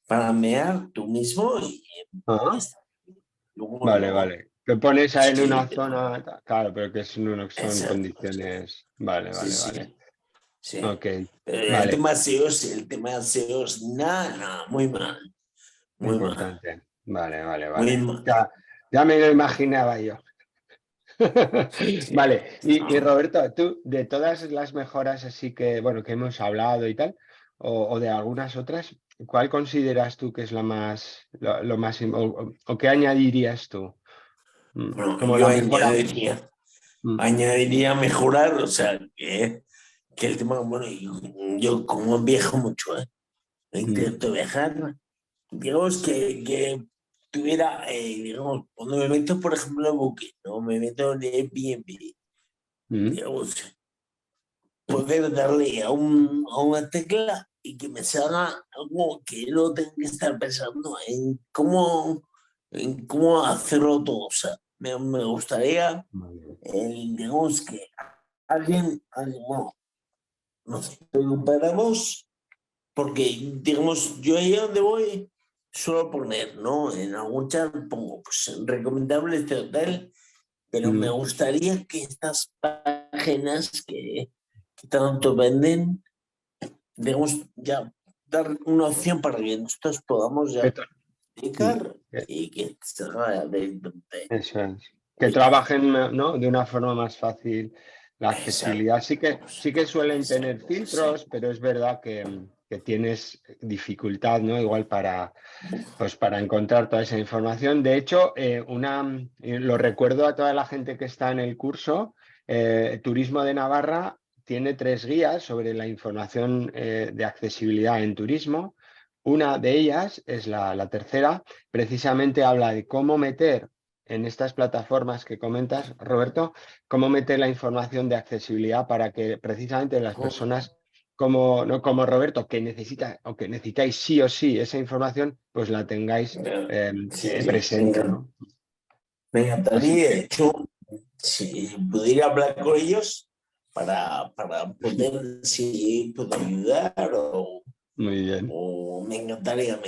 para mear tú mismo y ya está. Luego Vale. Te pones es ahí en que, una zona, claro, pero que son exacto, condiciones. Vale. sí. Ok, Pero vale, el tema de aseos, nada, muy mal, muy mal, importante. muy Vale. mal. Ya me lo imaginaba yo. Sí. Vale, y Roberto, tú, de todas las mejoras así que, bueno, que hemos hablado y tal, o de algunas otras, ¿cuál consideras tú que es la más, lo más, o qué añadirías tú? Bueno, Como yo la mejora. añadiría mejorar, o sea, que el tema, bueno, yo como viajo mucho, intento viajar, digamos que tuviera, digamos, cuando me meto, por ejemplo, en Booking, ¿no? Me meto en Airbnb, digamos, poder darle a una tecla y que me salga algo que no tenga que estar pensando en cómo hacerlo todo. O sea, me gustaría, digamos, que bueno, nos preocupáramos, porque, digamos, yo ahí donde voy suelo poner, ¿no? En algún chat pongo, pues, recomendable este hotel, pero me gustaría que estas páginas que tanto venden, digamos, ya dar una opción para que nosotros podamos ya clicar y que se haga directamente. Eso es. Que trabajen, ¿no?, de una forma más fácil la accesibilidad. Sí que suelen tener filtros, pero es verdad que tienes dificultad, ¿no? Igual pues para encontrar toda esa información. De hecho, lo recuerdo a toda la gente que está en el curso, Turismo de Navarra tiene 3 guías sobre la información de accesibilidad en turismo. Una de ellas es la tercera, precisamente habla de cómo meter en estas plataformas que comentas, Roberto, cómo meter la información de accesibilidad para que precisamente las personas como Roberto, que necesitáis sí o sí esa información, pues la tengáis presente, ¿no? Me encantaría, de hecho, si pudiera hablar con ellos para poder, si puedo ayudar Muy bien. o me encantaría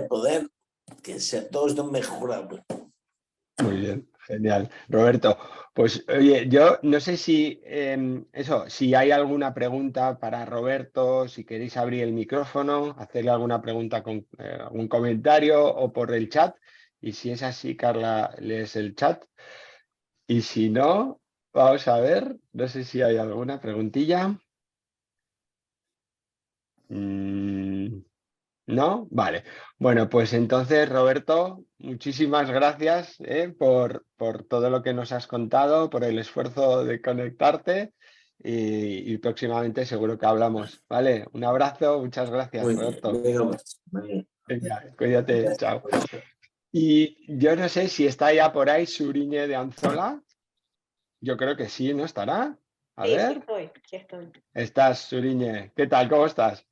poder que sea todo esto mejorable. Muy bien, genial. Roberto, pues oye, yo no sé si si hay alguna pregunta para Roberto, si queréis abrir el micrófono, hacerle alguna pregunta con algún comentario o por el chat. Y si es así, Carla, lees el chat. Y si no, vamos a ver, no sé si hay alguna preguntilla. ¿No? Vale. Bueno, pues entonces, Roberto, muchísimas gracias por todo lo que nos has contado, por el esfuerzo de conectarte y próximamente seguro que hablamos. ¿Vale? Un abrazo, muchas gracias, Muy bien, Roberto. muy bien. Venga, cuídate, chao. Y yo no sé si está ya por ahí Suriñe de Anzola. Yo creo que sí, ¿no estará? A Sí, ver. sí estoy. Estás, Suriñe. ¿Qué tal? ¿Cómo estás?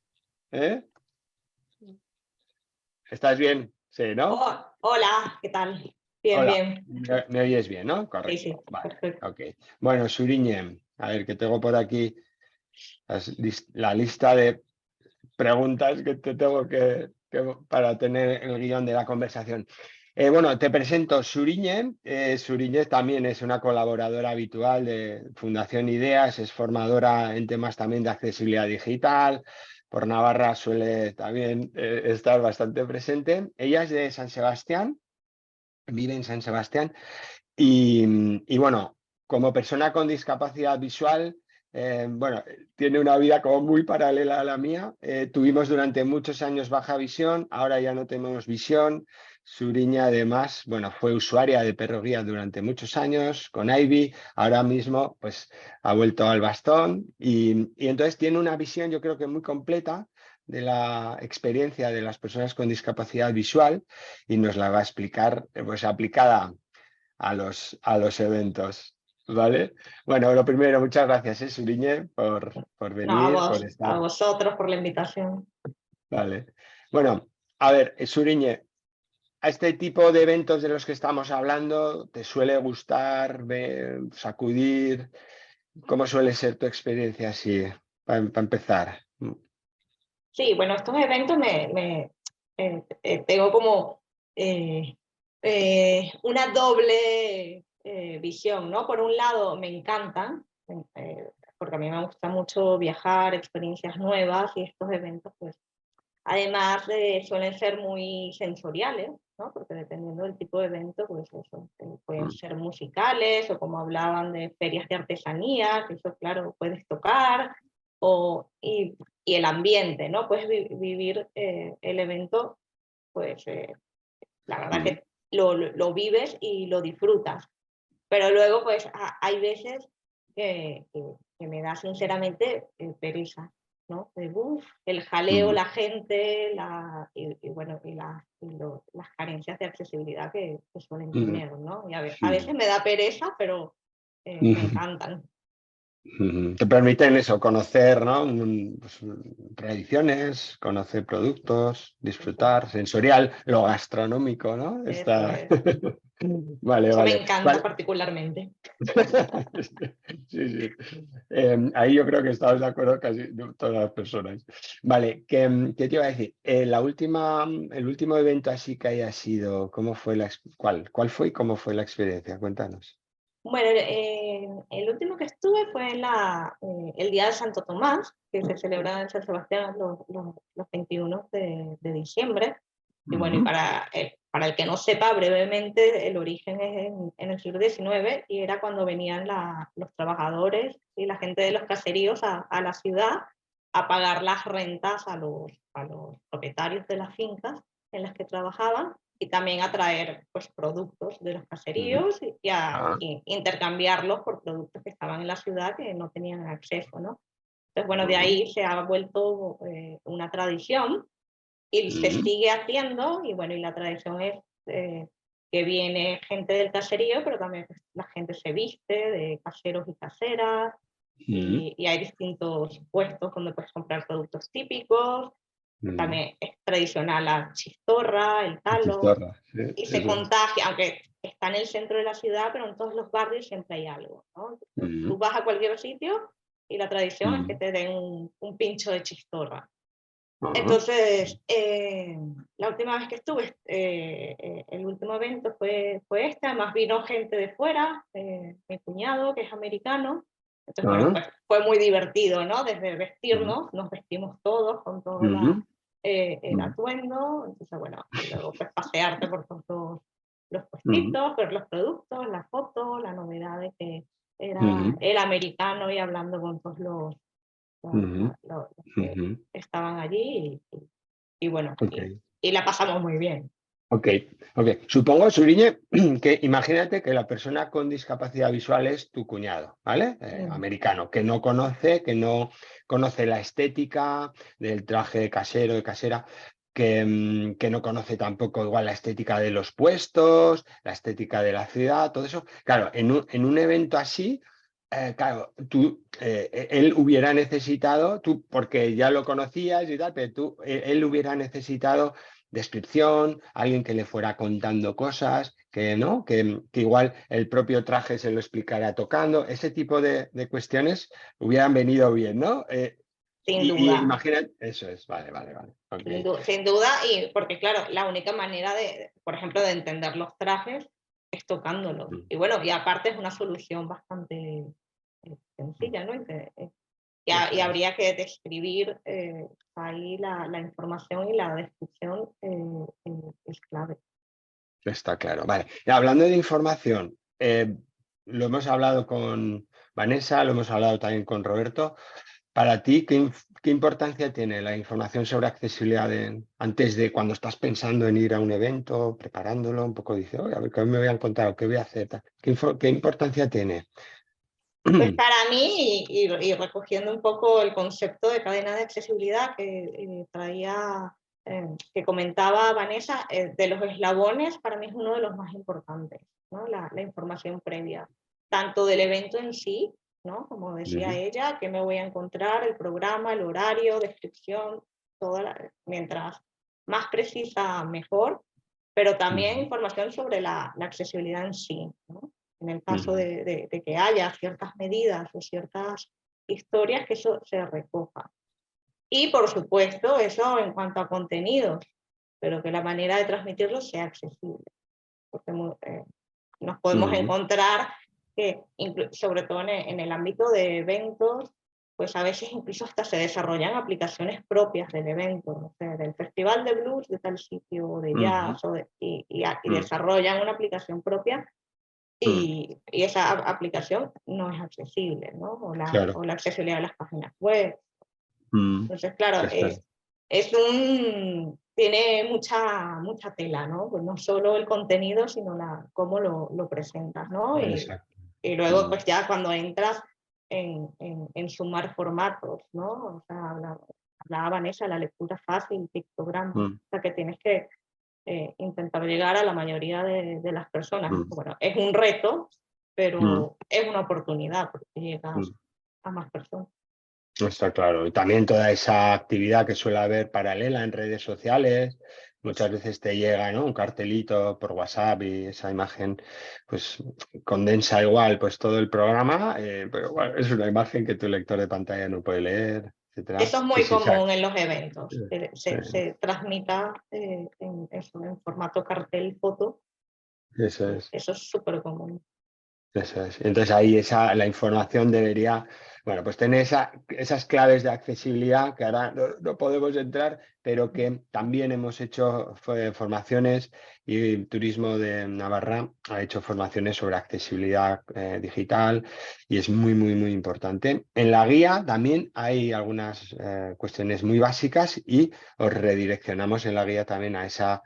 ¿Estás bien? Sí, ¿no? Oh, hola, ¿qué tal? Bien, Hola, bien. me oyes bien, ¿no? Sí, Correcto. sí, Vale, perfecto. ok. Bueno, Suriñe, a ver, que tengo por aquí la lista de preguntas que te tengo para tener el guión de la conversación. Bueno, te presento Suriñe. Suriñe también es una colaboradora habitual de Fundación Ideas, es formadora en temas también de accesibilidad digital. Por Navarra suele también estar bastante presente. Ella es de San Sebastián, vive en San Sebastián y bueno, como persona con discapacidad visual, bueno, tiene una vida como muy paralela a la mía. Tuvimos durante muchos años baja visión, ahora ya no tenemos visión. Suriña además, bueno, fue usuaria de perro guía durante muchos años con Ivy, ahora mismo pues ha vuelto al bastón y entonces tiene una visión yo creo que muy completa de la experiencia de las personas con discapacidad visual y nos la va a explicar pues aplicada a los eventos, ¿vale? Bueno, lo primero, muchas gracias, Suriñe, por No, a venir, por a estar. vosotros por la invitación. Vale. Bueno, a ver, Suriñe, a este tipo de eventos de los que estamos hablando, ¿te suele gustar sacudir? ¿Cómo suele ser tu experiencia así, para empezar? Sí, bueno, estos eventos tengo como una doble visión, ¿no? Por un lado, me encantan, porque a mí me gusta mucho viajar, experiencias nuevas, y estos eventos, pues, además suelen ser muy sensoriales, ¿no? Porque dependiendo del tipo de evento, pues eso, pueden ser musicales o como hablaban de ferias de artesanías, eso claro, puedes tocar, y el ambiente, ¿no? Puedes vivir el evento, pues la verdad que lo vives y lo disfrutas. Pero luego, pues hay veces que me da sinceramente pereza, ¿no? El jaleo, la gente, bueno, las carencias de accesibilidad que suelen tener, ¿no? Y a veces me da pereza, pero me encantan. Te permiten eso, conocer, ¿no? Pues, tradiciones, conocer productos, disfrutar, sensorial, lo gastronómico, ¿no? Eso Está... es. Vale, Eso me vale. encanta particularmente. Sí, sí. Ahí yo creo que estamos de acuerdo casi todas las personas. Vale, ¿qué te iba a decir? El último evento así que haya sido, ¿cómo fue cuál fue y cómo fue la experiencia? Cuéntanos. Bueno, el último que estuve fue el Día de Santo Tomás, que se celebra en San Sebastián los 21 de diciembre. Y bueno, y para el que no sepa brevemente, el origen es en el siglo XIX y era cuando venían los trabajadores y la gente de los caseríos a la ciudad a pagar las rentas a los propietarios de las fincas en las que trabajaban y también a traer pues, productos de los caseríos y intercambiarlos por productos que estaban en la ciudad que no tenían acceso, ¿no? Entonces, bueno, de ahí se ha vuelto una tradición y se sigue haciendo y bueno, y la tradición es que viene gente del caserío, pero también pues, la gente se viste de caseros y caseras y hay distintos puestos donde puedes comprar productos típicos. También es tradicional la chistorra, el talo, Chistorra, sí, y se eso es. contagia, aunque está en el centro de la ciudad, pero en todos los barrios siempre hay algo, ¿no? Tú vas a cualquier sitio y la tradición es que te den un pincho de chistorra. Entonces, la última vez que estuve, el último evento fue este, además vino gente de fuera, mi cuñado que es americano, entonces bueno, pues fue muy divertido, ¿no? Desde vestirnos, nos vestimos todos con todo el atuendo, entonces bueno, y luego pues pasearte por todos los puestitos, ver los productos, las fotos, la novedad de que era el americano y hablando con todos los que estaban allí y bueno, Ok. y la pasamos muy bien. Ok, ok. Supongo, Suriñe, que imagínate que la persona con discapacidad visual es tu cuñado, ¿vale? Americano, que no conoce la estética del traje de casero, de casera, que no conoce tampoco igual la estética de los puestos, la estética de la ciudad, todo eso. Claro, en un evento así, claro, él hubiera necesitado, tú porque ya lo conocías y tal, pero él hubiera necesitado descripción, alguien que le fuera contando cosas, ¿no? Que igual el propio traje se lo explicara tocando, ese tipo de cuestiones hubieran venido bien, ¿no? Sin Y duda. imagina, eso es, vale. Okay. Sin duda, y porque claro, la única manera por ejemplo, de entender los trajes es tocándolos. Y bueno, y aparte es una solución bastante sencilla, ¿no? Y habría que describir ahí la información y la descripción es clave. Está claro, vale. Y hablando de información, lo hemos hablado con Vanessa, lo hemos hablado también con Roberto. Para ti, ¿qué importancia tiene la información sobre accesibilidad antes de cuando estás pensando en ir a un evento, preparándolo, un poco dice, oye, a ver qué me voy a encontrar, qué voy a hacer? ¿Qué importancia tiene? Pues para mí, y recogiendo un poco el concepto de cadena de accesibilidad que que comentaba Vanessa, de los eslabones, para mí es uno de los más importantes, ¿no? La información previa, tanto del evento en sí, ¿no? Como decía ella, qué me voy a encontrar, el programa, el horario, descripción, mientras más precisa, mejor, pero también información sobre la accesibilidad en sí, ¿no? En el caso de que haya ciertas medidas o ciertas historias, que eso se recoja. Y por supuesto, eso en cuanto a contenidos, pero que la manera de transmitirlo sea accesible. Porque nos podemos encontrar que, sobre todo en el ámbito de eventos, pues a veces incluso hasta se desarrollan aplicaciones propias del evento, o sea, del festival de blues de tal sitio, de jazz, y desarrollan una aplicación propia. Y esa aplicación no es accesible, ¿no? Claro. O la accesibilidad de las páginas web. Entonces, claro, tiene mucha tela, ¿no? Pues no solo el contenido, sino cómo lo presentas, ¿no? Y luego, pues ya cuando entras en sumar formatos, ¿no? O sea, hablaba Vanessa, la lectura fácil, pictograma, o sea, que tienes que intentar llegar a la mayoría de las personas. Bueno, es un reto, pero es una oportunidad porque llegas a más personas. Está claro. Y también toda esa actividad que suele haber paralela en redes sociales. Muchas veces te llega, ¿no?, un cartelito por WhatsApp y esa imagen pues condensa igual pues todo el programa, pero bueno, es una imagen que tu lector de pantalla no puede leer, etcétera. Eso es Sí, muy sí, común en los eventos, que sí, se transmita en formato cartel, foto. eso es. Eso es súper común. Eso es. Entonces ahí la información debería, bueno, pues tener esas claves de accesibilidad que ahora no podemos entrar, pero que también hemos hecho formaciones, y el Turismo de Navarra ha hecho formaciones sobre accesibilidad digital, y es muy, muy, muy importante. En la guía también hay algunas cuestiones muy básicas, y os redireccionamos en la guía también a esas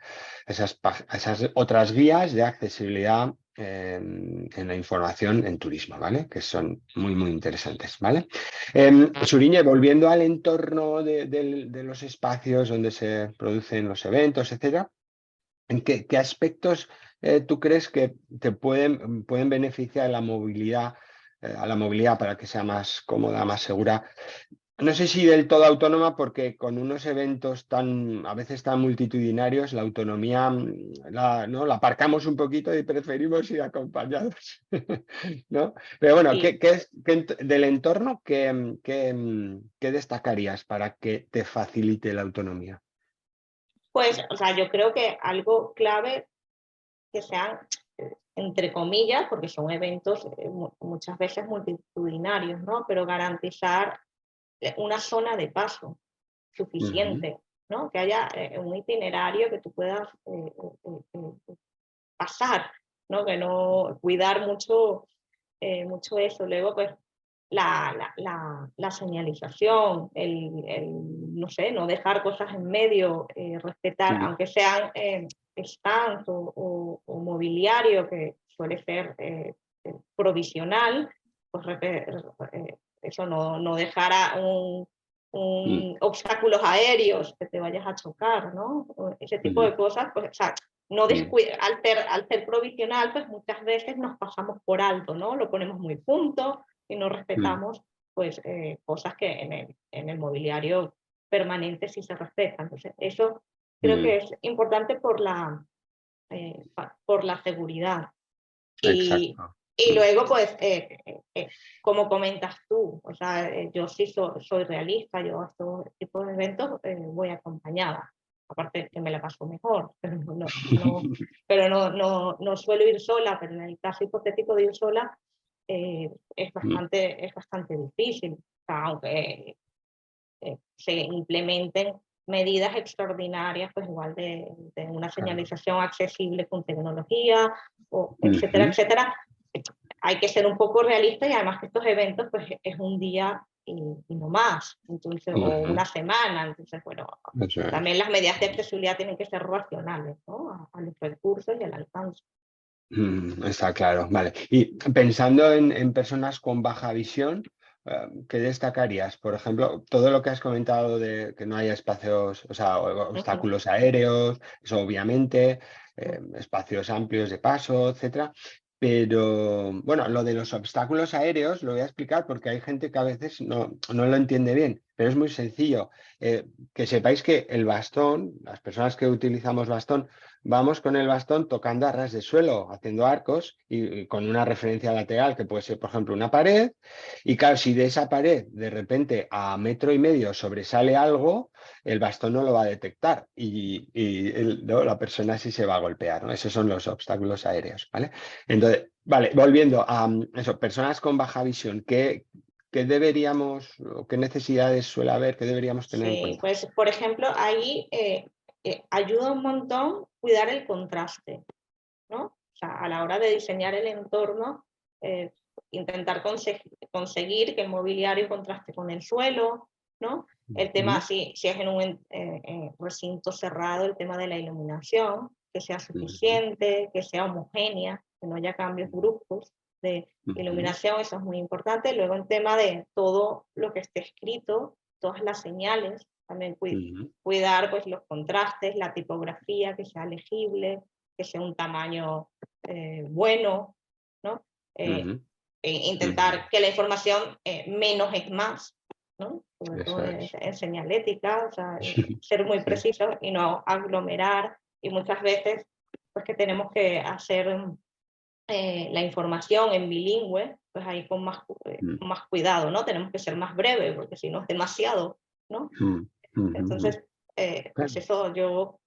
otras guías de accesibilidad en la información en turismo, ¿vale? Que son muy, muy interesantes, ¿vale? Suriñe, volviendo al entorno de los espacios donde se producen los eventos, etcétera, ¿en qué aspectos tú crees que te pueden beneficiar a la movilidad para que sea más cómoda, más segura? No sé si del todo autónoma, porque con unos eventos a veces tan multitudinarios, la autonomía ¿no?, la aparcamos un poquito y preferimos ir acompañados, ¿no? Pero bueno, Sí. del entorno, ¿qué destacarías para que te facilite la autonomía? Pues, o sea, yo creo que algo clave que sean, entre comillas, porque son eventos muchas veces multitudinarios, ¿no? Pero garantizar una zona de paso suficiente, ¿no? Que haya un itinerario que tú puedas pasar, ¿no? Que no cuidar mucho, mucho eso. Luego, pues, la señalización, no sé, no dejar cosas en medio, respetar, aunque sean stands o mobiliario que suele ser provisional, pues eso, no dejar obstáculos aéreos que te vayas a chocar, ¿no? Ese tipo de cosas, pues, o sea, no al ser provisional, pues muchas veces nos pasamos por alto, ¿no? Lo ponemos muy junto y no respetamos pues cosas que en el mobiliario permanente sí se respetan. Entonces, eso creo que es importante por la seguridad. Exacto. Y luego, pues, como comentas tú, o sea, yo sí soy realista, yo a estos tipos de eventos voy acompañada. Aparte que me la paso mejor, pero no suelo ir sola, pero en el caso hipotético de ir sola es bastante difícil. O sea, aunque se implementen medidas extraordinarias, pues igual de una señalización accesible con tecnología, etcétera, etcétera. Hay que ser un poco realista, y además que estos eventos pues es un día y no más, entonces, o una semana, entonces bueno, también las medidas de accesibilidad tienen que ser racionales, ¿no? A los recursos y al alcance. Está claro, vale. Y pensando en personas con baja visión, ¿qué destacarías? Por ejemplo, todo lo que has comentado de que no haya espacios, o sea, obstáculos aéreos, eso obviamente, espacios amplios de paso, etcétera. Pero bueno, lo de los obstáculos aéreos lo voy a explicar, porque hay gente que a veces no lo entiende bien, pero es muy sencillo. Que sepáis que el bastón, las personas que utilizamos bastón, vamos con el bastón tocando a ras de suelo, haciendo arcos y con una referencia lateral que puede ser, por ejemplo, una pared. Y claro, si de esa pared de repente a 1,5 metros sobresale algo, el bastón no lo va a detectar y ¿no?, la persona sí se va a golpear, ¿no? Esos son los obstáculos aéreos, ¿vale? Entonces, vale, volviendo a eso, personas con baja visión, ¿qué deberíamos, o qué necesidades suele haber, qué deberíamos tener en Sí, cuenta? pues por ejemplo, ahí ayuda un montón cuidar el contraste, ¿no? O sea, a la hora de diseñar el entorno, intentar conseguir que el mobiliario contraste con el suelo, ¿no? El tema, si es en un recinto cerrado, el tema de la iluminación, que sea suficiente, que sea homogénea, que no haya cambios bruscos de iluminación, eso es muy importante. Luego, el tema de todo lo que esté escrito, todas las señales, también cuidar pues, los contrastes, la tipografía, que sea legible, que sea un tamaño bueno, ¿no? intentar que la información menos es más, ¿no? Sobre todo en señalética, o sea, ser muy preciso y no aglomerar, y muchas veces pues que tenemos que hacer la información en bilingüe, pues ahí con más cuidado, ¿no? Tenemos que ser más breve, porque si no es demasiado, ¿no? Entonces, pues eso yo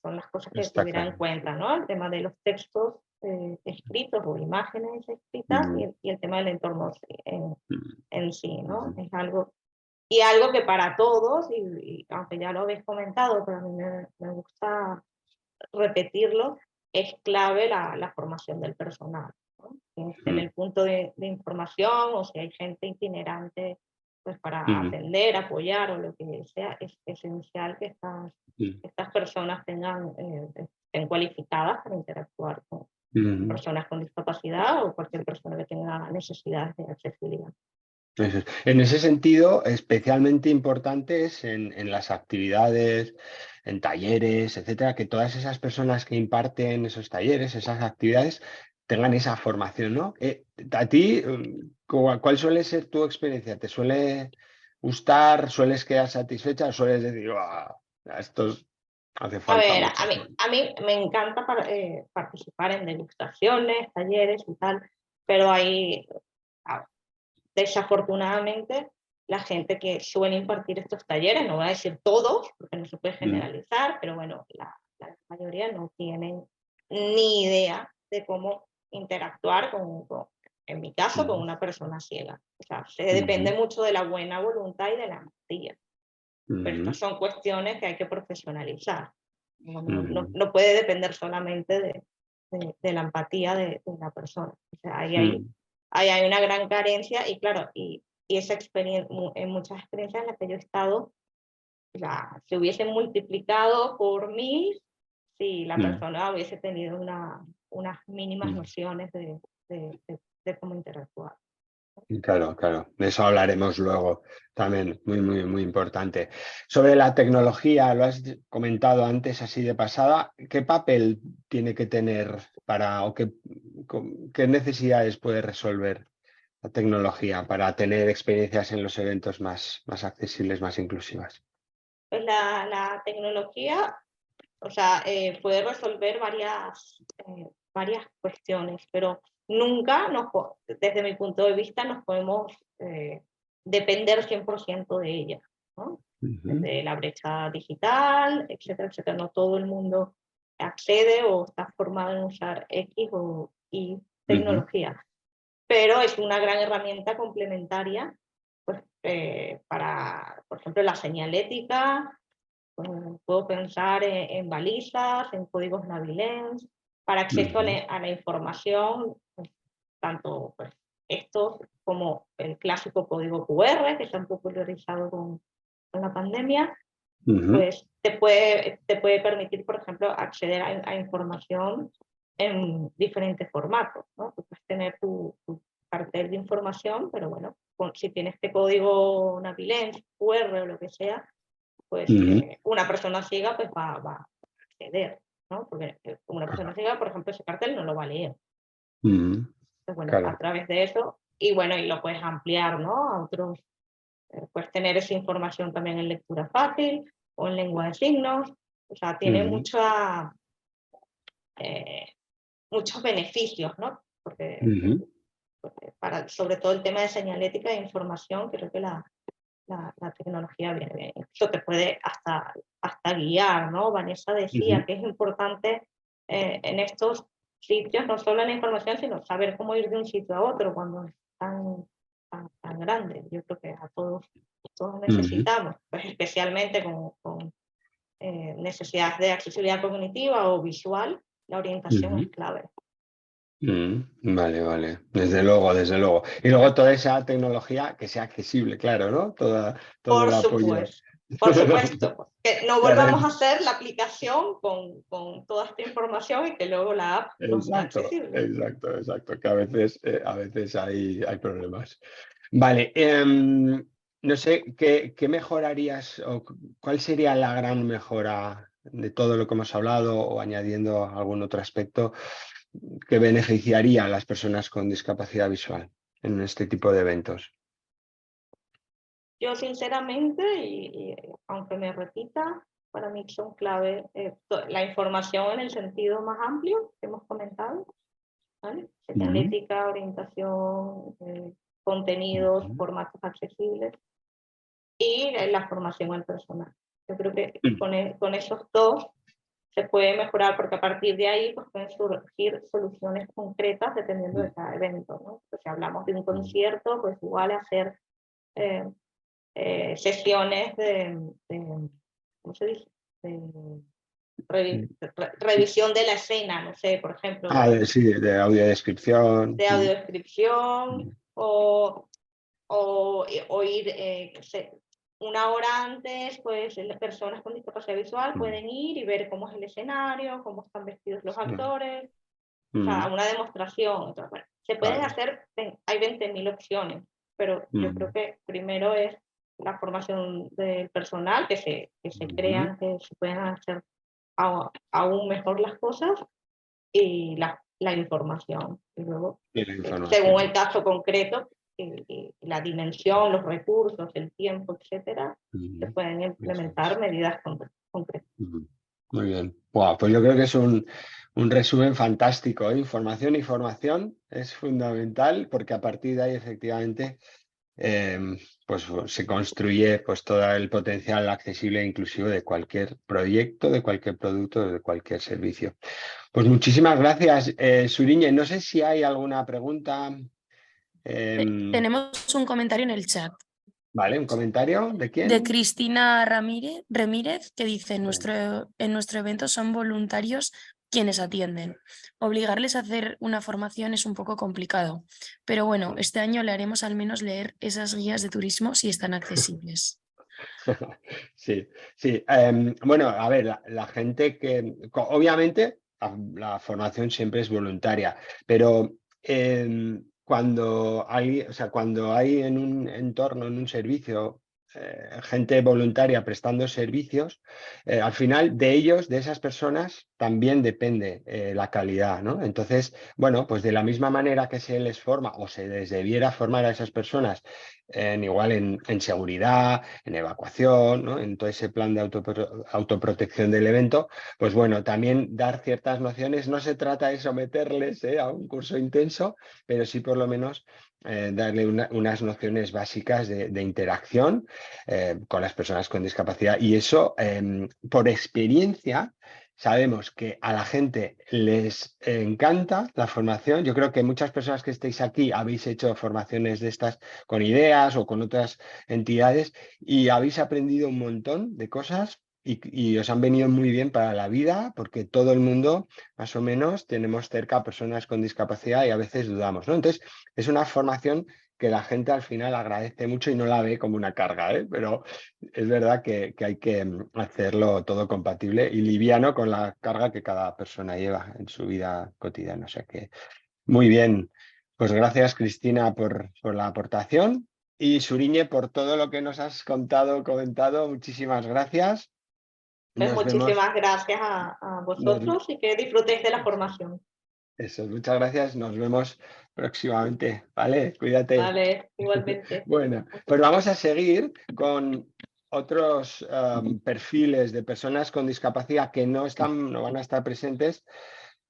son las cosas que tuviera en cuenta, ¿no? El tema de los textos escritos o imágenes escritas y el tema del entorno en sí, ¿no? Es algo que para todos, y aunque ya lo habéis comentado, pero a mí me gusta repetirlo, es clave la formación del personal, ¿no? En el punto de información, o si hay gente itinerante, pues para atender, apoyar o lo que sea, es esencial que estas personas estén cualificadas para interactuar con personas con discapacidad o cualquier persona que tenga necesidades de accesibilidad. En ese sentido, especialmente importante es en las actividades, en talleres, etcétera, que todas esas personas que imparten esos talleres, esas actividades, tengan esa formación, ¿no? A ti, ¿cuál suele ser tu experiencia? ¿Te suele gustar? ¿Sueles quedar satisfecha? ¿O sueles decir, esto hace A falta ver, mucho? a mí me encanta participar en degustaciones, talleres y tal, pero hay, desafortunadamente, la gente que suele impartir estos talleres, no voy a decir todos, porque no se puede generalizar, pero bueno, la mayoría no tienen ni idea de cómo interactuar en mi caso, con una persona ciega. O sea, se depende mucho de la buena voluntad y de la empatía. Pero estas son cuestiones que hay que profesionalizar. No puede depender solamente de la empatía de la persona. O sea, ahí hay una gran carencia y claro, y esa experiencia, en muchas experiencias en las que yo he estado, se hubiese multiplicado por 1000 si la persona hubiese tenido unas mínimas nociones de cómo interactuar. Claro, claro. De eso hablaremos luego también, muy importante. Sobre la tecnología, lo has comentado antes así de pasada, ¿qué papel tiene que tener o qué necesidades puede resolver la tecnología para tener experiencias en los eventos más accesibles, más inclusivas? Pues la tecnología, o sea, puede resolver varias cuestiones, pero nunca, desde mi punto de vista, nos podemos depender 100% de ella, ¿no? Desde la brecha digital, etcétera, etcétera. No todo el mundo accede o está formado en usar X o Y tecnología, pero es una gran herramienta complementaria pues, para, por ejemplo, la señalética. Puedo pensar en balizas, en códigos Navilens, para acceso a la información, pues, tanto pues, estos como el clásico código QR que se han popularizado con la pandemia, pues te puede permitir, por ejemplo, acceder a información en diferentes formatos, ¿no? Tú puedes tener tu cartel de información, pero bueno, si tienes este código Navilens, QR o lo que sea, pues una persona ciega pues va a acceder, ¿no? Porque una persona ciega, por ejemplo, ese cartel no lo va a leer. Entonces, bueno, Claro. a través de eso, y bueno, y lo puedes ampliar, ¿no? A otros, puedes tener esa información también en lectura fácil o en lengua de signos, o sea, tiene muchos beneficios, ¿no? Porque sobre todo el tema de señalética e información, creo que la tecnología viene bien. Eso te puede hasta guiar, ¿no? Vanessa decía que es importante en estos sitios, no solo en la información, sino saber cómo ir de un sitio a otro cuando es tan grande. Yo creo que a todos necesitamos, pues especialmente con necesidades de accesibilidad cognitiva o visual, la orientación es clave. Vale. Desde luego. Y luego toda esa tecnología que sea accesible, claro, ¿no? Todo el apoyo. Por supuesto, que no volvamos a hacer la aplicación con toda esta información y que luego la app no sea accesible. Exacto, que a veces hay problemas. Vale, no sé, ¿qué mejorarías o cuál sería la gran mejora de todo lo que hemos hablado o añadiendo algún otro aspecto que beneficiaría a las personas con discapacidad visual en este tipo de eventos? Yo sinceramente, y aunque me repita, para mí son clave la información en el sentido más amplio que hemos comentado, ¿vale? Señalética, orientación, contenidos, formatos accesibles y la formación al personal. Yo creo que con esos dos se puede mejorar, porque a partir de ahí pues, pueden surgir soluciones concretas dependiendo de cada evento, ¿no? Pues, si hablamos de un concierto, pues igual hacer sesiones ¿cómo se dice? Revisión de la escena, no sé, por ejemplo. Sí, de audiodescripción. De audiodescripción, o ir, una hora antes, pues las personas con discapacidad visual pueden ir y ver cómo es el escenario, cómo están vestidos los actores, o sea, una demostración. Entonces, bueno, se pueden hacer, hay 20.000 opciones, pero yo creo que primero es la formación del personal, que se crean que se pueden hacer aún mejor las cosas, y la información. Y luego, según el caso concreto, la dimensión, los recursos, el tiempo, etcétera, se pueden implementar medidas concretas. Muy bien. Wow, pues yo creo que es un resumen fantástico, ¿eh? Información y formación es fundamental, porque a partir de ahí efectivamente pues se construye pues todo el potencial accesible e inclusivo de cualquier proyecto, de cualquier producto, de cualquier servicio. Pues muchísimas gracias, Suriñe. No sé si hay alguna pregunta. Tenemos un comentario en el chat. Vale, ¿un comentario? ¿De quién? De Cristina Ramírez, que dice, en nuestro evento son voluntarios quienes atienden. Obligarles a hacer una formación es un poco complicado, pero bueno, este año le haremos al menos leer esas guías de turismo si están accesibles. Sí, sí. Bueno, a ver, la gente que... Obviamente la formación siempre es voluntaria, pero cuando hay en un entorno, en un servicio, gente voluntaria prestando servicios, al final de ellos, de esas personas, también depende la calidad, ¿no? Entonces, bueno, pues de la misma manera que se les forma o se les debiera formar a esas personas, igual en seguridad, en evacuación, ¿no? En todo ese plan de autoprotección del evento, pues bueno, también dar ciertas nociones. No se trata de someterles a un curso intenso, pero sí por lo menos darle unas nociones básicas de interacción con las personas con discapacidad. Y eso, por experiencia, sabemos que a la gente les encanta la formación. Yo creo que muchas personas que estéis aquí habéis hecho formaciones de estas con IDEAS o con otras entidades y habéis aprendido un montón de cosas y os han venido muy bien para la vida, porque todo el mundo, más o menos, tenemos cerca a personas con discapacidad y a veces dudamos, ¿no? Entonces, es una formación que la gente al final agradece mucho y no la ve como una carga, ¿eh? Pero es verdad que hay que hacerlo todo compatible y liviano con la carga que cada persona lleva en su vida cotidiana. O sea que, muy bien. Pues gracias, Cristina, por la aportación. Y Suriñe, por todo lo que nos has comentado, muchísimas gracias. Pues Nos vemos. muchísimas gracias a vosotros y que disfrutéis de la formación. Eso, muchas gracias. Nos vemos próximamente. Vale, cuídate. Vale, igualmente. Bueno, pues vamos a seguir con otros perfiles de personas con discapacidad que no van a estar presentes,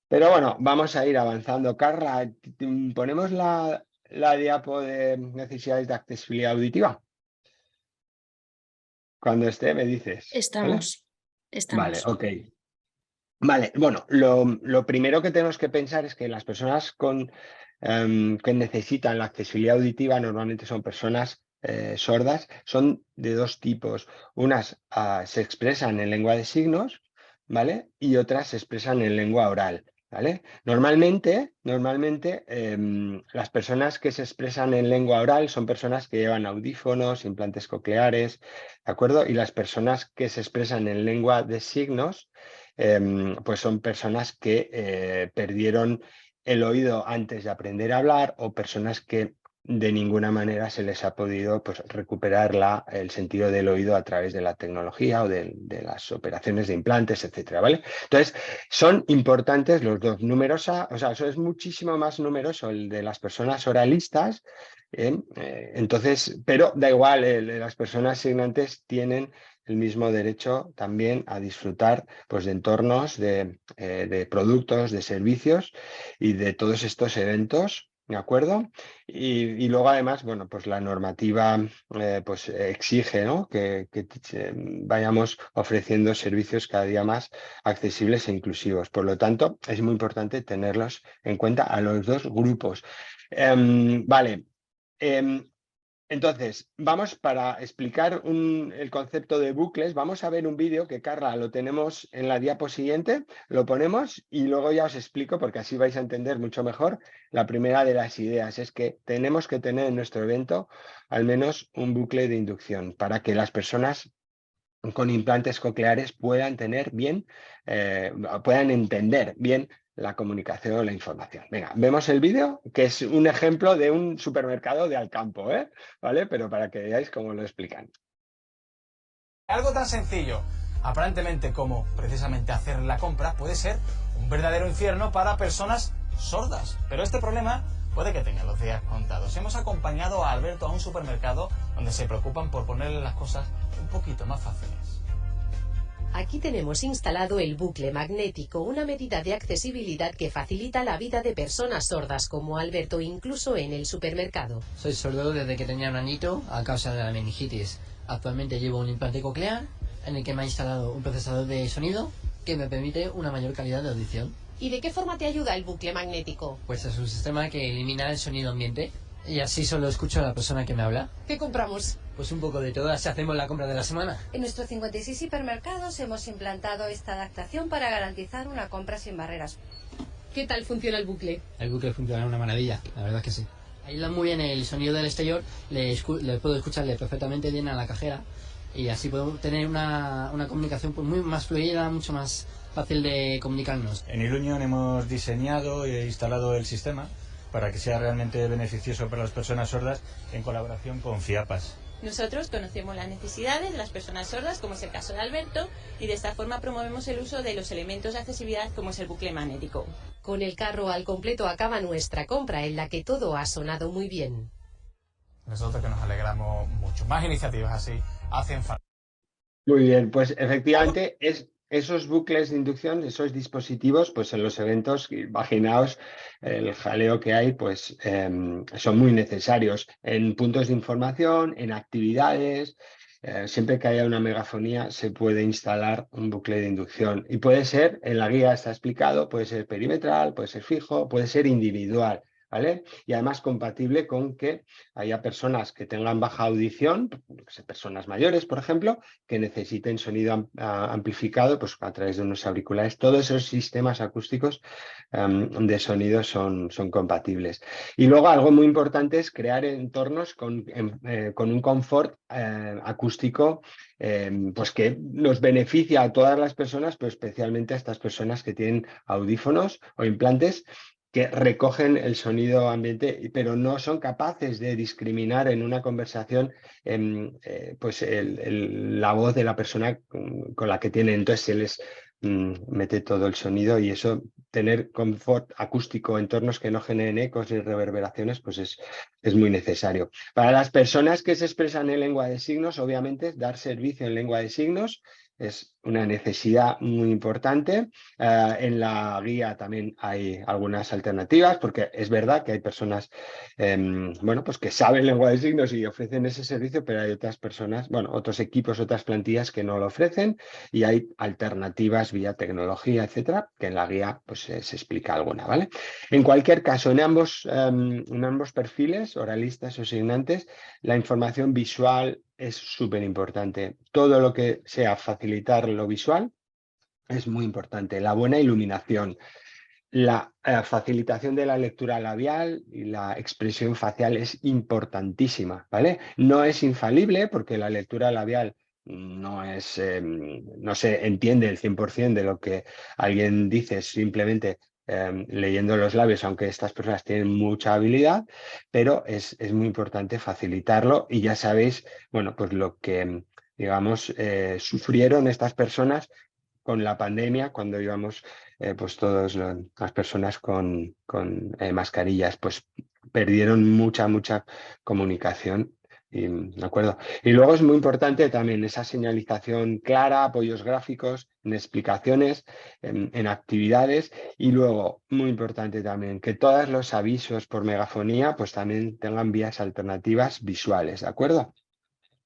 pero bueno, vamos a ir avanzando. Carla, ponemos la diapo de necesidades de accesibilidad auditiva. Cuando esté, me dices. Estamos. Vale, ok. Vale, bueno, lo primero que tenemos que pensar es que las personas que necesitan la accesibilidad auditiva normalmente son personas sordas, son de dos tipos. Unas se expresan en lengua de signos, ¿vale? Y otras se expresan en lengua oral, ¿vale? Normalmente las personas que se expresan en lengua oral son personas que llevan audífonos, implantes cocleares, ¿de acuerdo? Y las personas que se expresan en lengua de signos pues son personas que perdieron el oído antes de aprender a hablar o personas que de ninguna manera se les ha podido pues, recuperar el sentido del oído a través de la tecnología o de las operaciones de implantes, etcétera, ¿vale? Entonces, son importantes los dos. Numerosa, o sea, eso es muchísimo más numeroso el de las personas oralistas, entonces, pero da igual, las personas signantes tienen el mismo derecho también a disfrutar pues, de entornos, de productos, de servicios y de todos estos eventos, ¿de acuerdo? Y luego además, bueno, pues la normativa pues exige, ¿no? que vayamos ofreciendo servicios cada día más accesibles e inclusivos. Por lo tanto, es muy importante tenerlos en cuenta a los dos grupos. Vale. Entonces, vamos para explicar el concepto de bucles, vamos a ver un vídeo que, Carla, lo tenemos en la diapo siguiente, lo ponemos y luego ya os explico, porque así vais a entender mucho mejor. La primera de las ideas es que tenemos que tener en nuestro evento al menos un bucle de inducción para que las personas con implantes cocleares puedan tener bien, puedan entender bien la comunicación o la información. Venga, vemos el vídeo, que es un ejemplo de un supermercado de Alcampo, ¿vale? Pero para que veáis cómo lo explican. Algo tan sencillo, aparentemente como precisamente hacer la compra, puede ser un verdadero infierno para personas sordas. Pero este problema puede que tenga los días contados. Hemos acompañado a Alberto a un supermercado donde se preocupan por ponerle las cosas un poquito más fáciles. Aquí tenemos instalado el bucle magnético, una medida de accesibilidad que facilita la vida de personas sordas como Alberto, incluso en el supermercado. Soy sordo desde que tenía un añito a causa de la meningitis. Actualmente llevo un implante coclear en el que me ha instalado un procesador de sonido que me permite una mayor calidad de audición. ¿Y de qué forma te ayuda el bucle magnético? Pues es un sistema que elimina el sonido ambiente y así solo escucho a la persona que me habla. ¿Qué compramos? Pues un poco de todas si hacemos la compra de la semana. En nuestros 56 hipermercados hemos implantado esta adaptación para garantizar una compra sin barreras. ¿Qué tal funciona el bucle? El bucle funciona una maravilla, la verdad es que sí. Aísla muy bien el sonido del exterior, le puedo escucharle perfectamente bien a la cajera y así podemos tener una comunicación pues muy más fluida, mucho más fácil de comunicarnos. En Iluñón hemos diseñado e instalado el sistema para que sea realmente beneficioso para las personas sordas en colaboración con FIAPAS. Nosotros conocemos las necesidades de las personas sordas, como es el caso de Alberto, y de esta forma promovemos el uso de los elementos de accesibilidad como es el bucle magnético. Con el carro al completo acaba nuestra compra, en la que todo ha sonado muy bien. Nosotros que nos alegramos mucho. Más iniciativas así hacen falta. Muy bien, pues efectivamente esos bucles de inducción, esos dispositivos, pues en los eventos, imaginaos el jaleo que hay, pues son muy necesarios en puntos de información, en actividades. Siempre que haya una megafonía se puede instalar un bucle de inducción y puede ser, en la guía está explicado, puede ser perimetral, puede ser fijo, puede ser individual, ¿vale? Y además compatible con que haya personas que tengan baja audición, personas mayores, por ejemplo, que necesiten sonido amplificado pues, a través de unos auriculares. Todos esos sistemas acústicos de sonido son compatibles. Y luego algo muy importante es crear entornos con un confort acústico pues que nos beneficia a todas las personas, pero especialmente a estas personas que tienen audífonos o implantes que recogen el sonido ambiente, pero no son capaces de discriminar en una conversación pues la voz de la persona con la que tienen. Entonces se les mete todo el sonido y eso, tener confort acústico, entornos que no generen ecos ni reverberaciones, pues es muy necesario. Para las personas que se expresan en lengua de signos, obviamente, dar servicio en lengua de signos es una necesidad muy importante. En la guía también hay algunas alternativas, porque es verdad que hay personas bueno, pues que saben lengua de signos y ofrecen ese servicio, pero hay otras personas, bueno, otros equipos, otras plantillas que no lo ofrecen y hay alternativas vía tecnología, etcétera, que en la guía pues se explica alguna, ¿vale? En cualquier caso, en ambos perfiles, oralistas o signantes, la información visual es súper importante. Todo lo que sea facilitar lo visual es muy importante. La buena iluminación, la facilitación de la lectura labial y la expresión facial es importantísima, ¿vale? No es infalible porque la lectura labial no se entiende el 100% de lo que alguien dice, simplemente leyendo los labios, aunque estas personas tienen mucha habilidad, pero es muy importante facilitarlo y ya sabéis, bueno, pues lo que, digamos, sufrieron estas personas con la pandemia, cuando íbamos pues todas las personas con mascarillas, pues perdieron mucha comunicación. ¿De acuerdo? Y luego es muy importante también esa señalización clara, apoyos gráficos, en explicaciones, en actividades, y luego, muy importante también, que todos los avisos por megafonía pues también tengan vías alternativas visuales, ¿de acuerdo?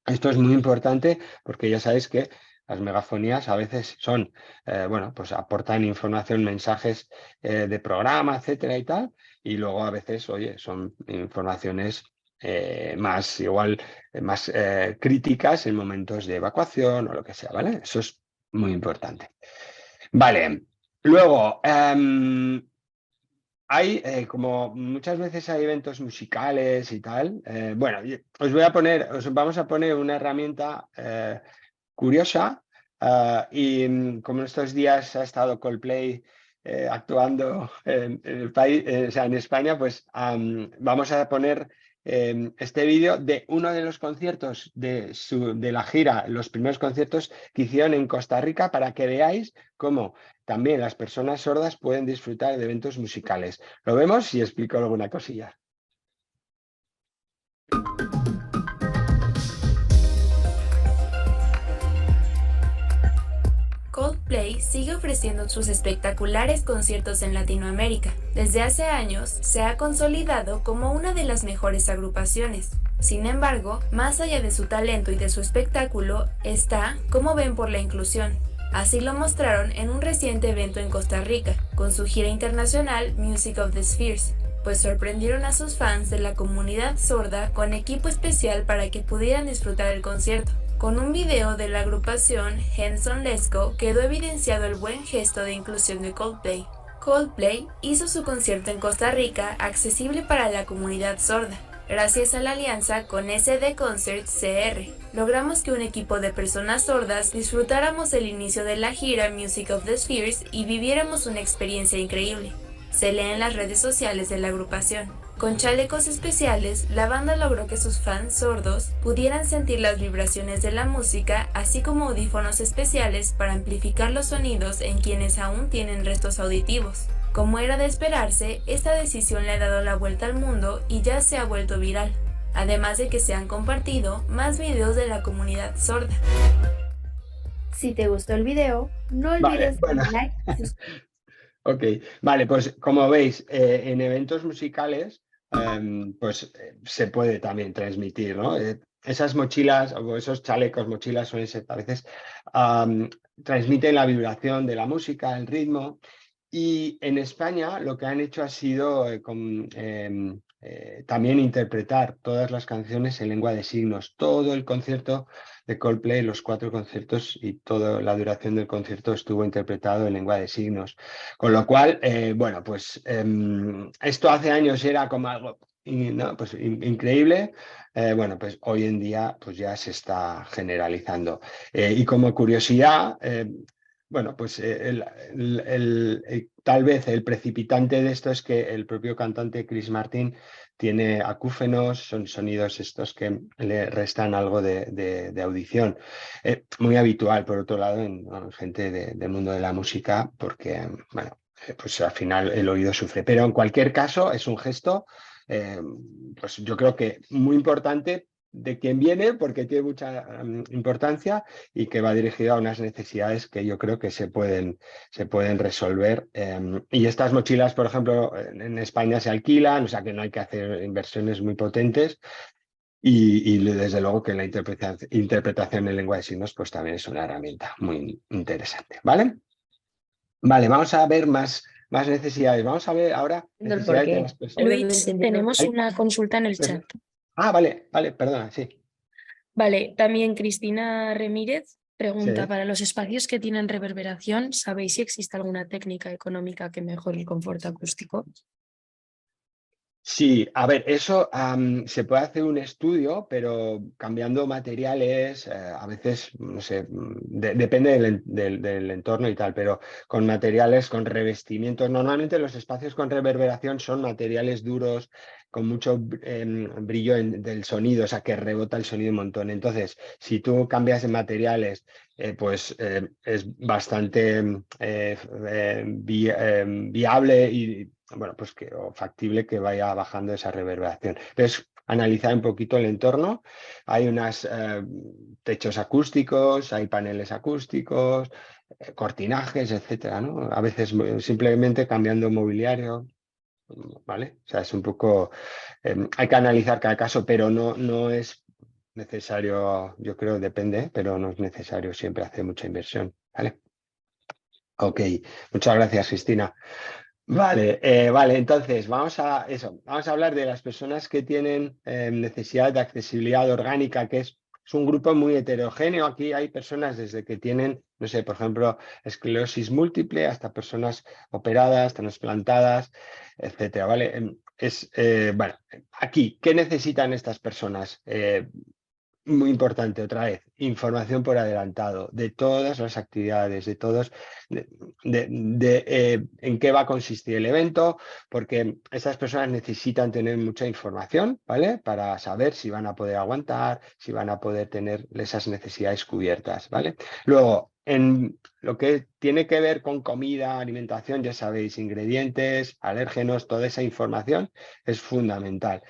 Esto es muy importante porque ya sabéis que las megafonías a veces son, bueno, pues aportan información, mensajes de programa, etcétera y tal, y luego a veces, oye, son informaciones más críticas en momentos de evacuación o lo que sea, ¿vale? Eso es muy importante. Vale, luego, hay, como muchas veces hay eventos musicales y tal, bueno, os vamos a poner una herramienta curiosa, y como estos días ha estado Coldplay actuando en el país, o sea, en España, pues vamos a poner este vídeo de uno de los conciertos de la gira, los primeros conciertos que hicieron en Costa Rica, para que veáis cómo también las personas sordas pueden disfrutar de eventos musicales. Lo vemos y explico alguna cosilla. Coldplay sigue ofreciendo sus espectaculares conciertos en Latinoamérica. Desde hace años se ha consolidado como una de las mejores agrupaciones. Sin embargo, más allá de su talento y de su espectáculo, está cómo ven por la inclusión. Así lo mostraron en un reciente evento en Costa Rica, con su gira internacional Music of the Spheres, pues sorprendieron a sus fans de la comunidad sorda con equipo especial para que pudieran disfrutar el concierto. Con un video de la agrupación Henson Lesco quedó evidenciado el buen gesto de inclusión de Coldplay. Coldplay hizo su concierto en Costa Rica accesible para la comunidad sorda. Gracias a la alianza con SD Concerts CR, logramos que un equipo de personas sordas disfrutáramos el inicio de la gira Music of the Spheres y viviéramos una experiencia increíble. Se lee en las redes sociales de la agrupación. Con chalecos especiales, la banda logró que sus fans sordos pudieran sentir las vibraciones de la música, así como audífonos especiales para amplificar los sonidos en quienes aún tienen restos auditivos. Como era de esperarse, esta decisión le ha dado la vuelta al mundo y ya se ha vuelto viral, además de que se han compartido más videos de la comunidad sorda. Si te gustó el video, no olvides darle like. Ok, vale, pues como veis, en eventos musicales pues se puede también transmitir, ¿no? Esas mochilas o esos chalecos, mochilas suelen ser a veces, transmiten la vibración de la música, el ritmo, y en España lo que han hecho ha sido también interpretar todas las canciones en lengua de signos. Todo el concierto de Coldplay, los 4 conciertos y toda la duración del concierto estuvo interpretado en lengua de signos. Con lo cual, bueno, pues esto hace años era como algo pues, increíble. Bueno, pues hoy en día pues ya se está generalizando. Y como curiosidad, bueno, pues tal vez el precipitante de esto es que el propio cantante Chris Martin tiene acúfenos, son sonidos estos que le restan algo de audición. Muy habitual, por otro lado, en gente del mundo de la música, porque, bueno, pues al final el oído sufre. Pero en cualquier caso es un gesto, pues yo creo que muy importante de quien viene, porque tiene mucha importancia y que va dirigido a unas necesidades que yo creo que se pueden resolver. Y estas mochilas, por ejemplo, en España se alquilan, o sea que no hay que hacer inversiones muy potentes. Y desde luego que la interpretación en lengua de signos pues también es una herramienta muy interesante, ¿vale? Vale, vamos a ver más necesidades. Vamos a ver ahora necesidades de las personas. Luis, tenemos una consulta en el chat. Ah, vale, perdona, sí. Vale, también Cristina Remírez pregunta, Sí. para los espacios que tienen reverberación, ¿sabéis si existe alguna técnica económica que mejore el confort acústico? Sí, a ver, eso se puede hacer un estudio, pero cambiando materiales, a veces, no sé, depende del entorno y tal, pero con materiales, con revestimientos. Normalmente los espacios con reverberación son materiales duros, con mucho brillo del sonido, o sea, que rebota el sonido un montón. Entonces, si tú cambias de materiales, pues es bastante viable y bueno, pues o factible que vaya bajando esa reverberación. Entonces, analizar un poquito el entorno. Hay unos techos acústicos, hay paneles acústicos, cortinajes, etcétera, ¿no? A veces simplemente cambiando mobiliario, ¿vale? O sea, es un poco... hay que analizar cada caso, pero no es necesario, yo creo, depende, pero no es necesario siempre hacer mucha inversión, ¿vale? Ok, muchas gracias, Cristina. Vale, vale, entonces vamos a hablar de las personas que tienen necesidad de accesibilidad orgánica, que es un grupo muy heterogéneo. Aquí hay personas desde que tienen, no sé, por ejemplo, esclerosis múltiple, hasta personas operadas, trasplantadas, etcétera, ¿vale? Bueno, aquí, ¿qué necesitan estas personas? Muy importante, otra vez, información por adelantado de todas las actividades, de todos, en qué va a consistir el evento, porque estas personas necesitan tener mucha información, ¿vale? Para saber si van a poder aguantar, si van a poder tener esas necesidades cubiertas, ¿vale? Luego, en lo que tiene que ver con comida, alimentación, ya sabéis, ingredientes, alérgenos, toda esa información es fundamental.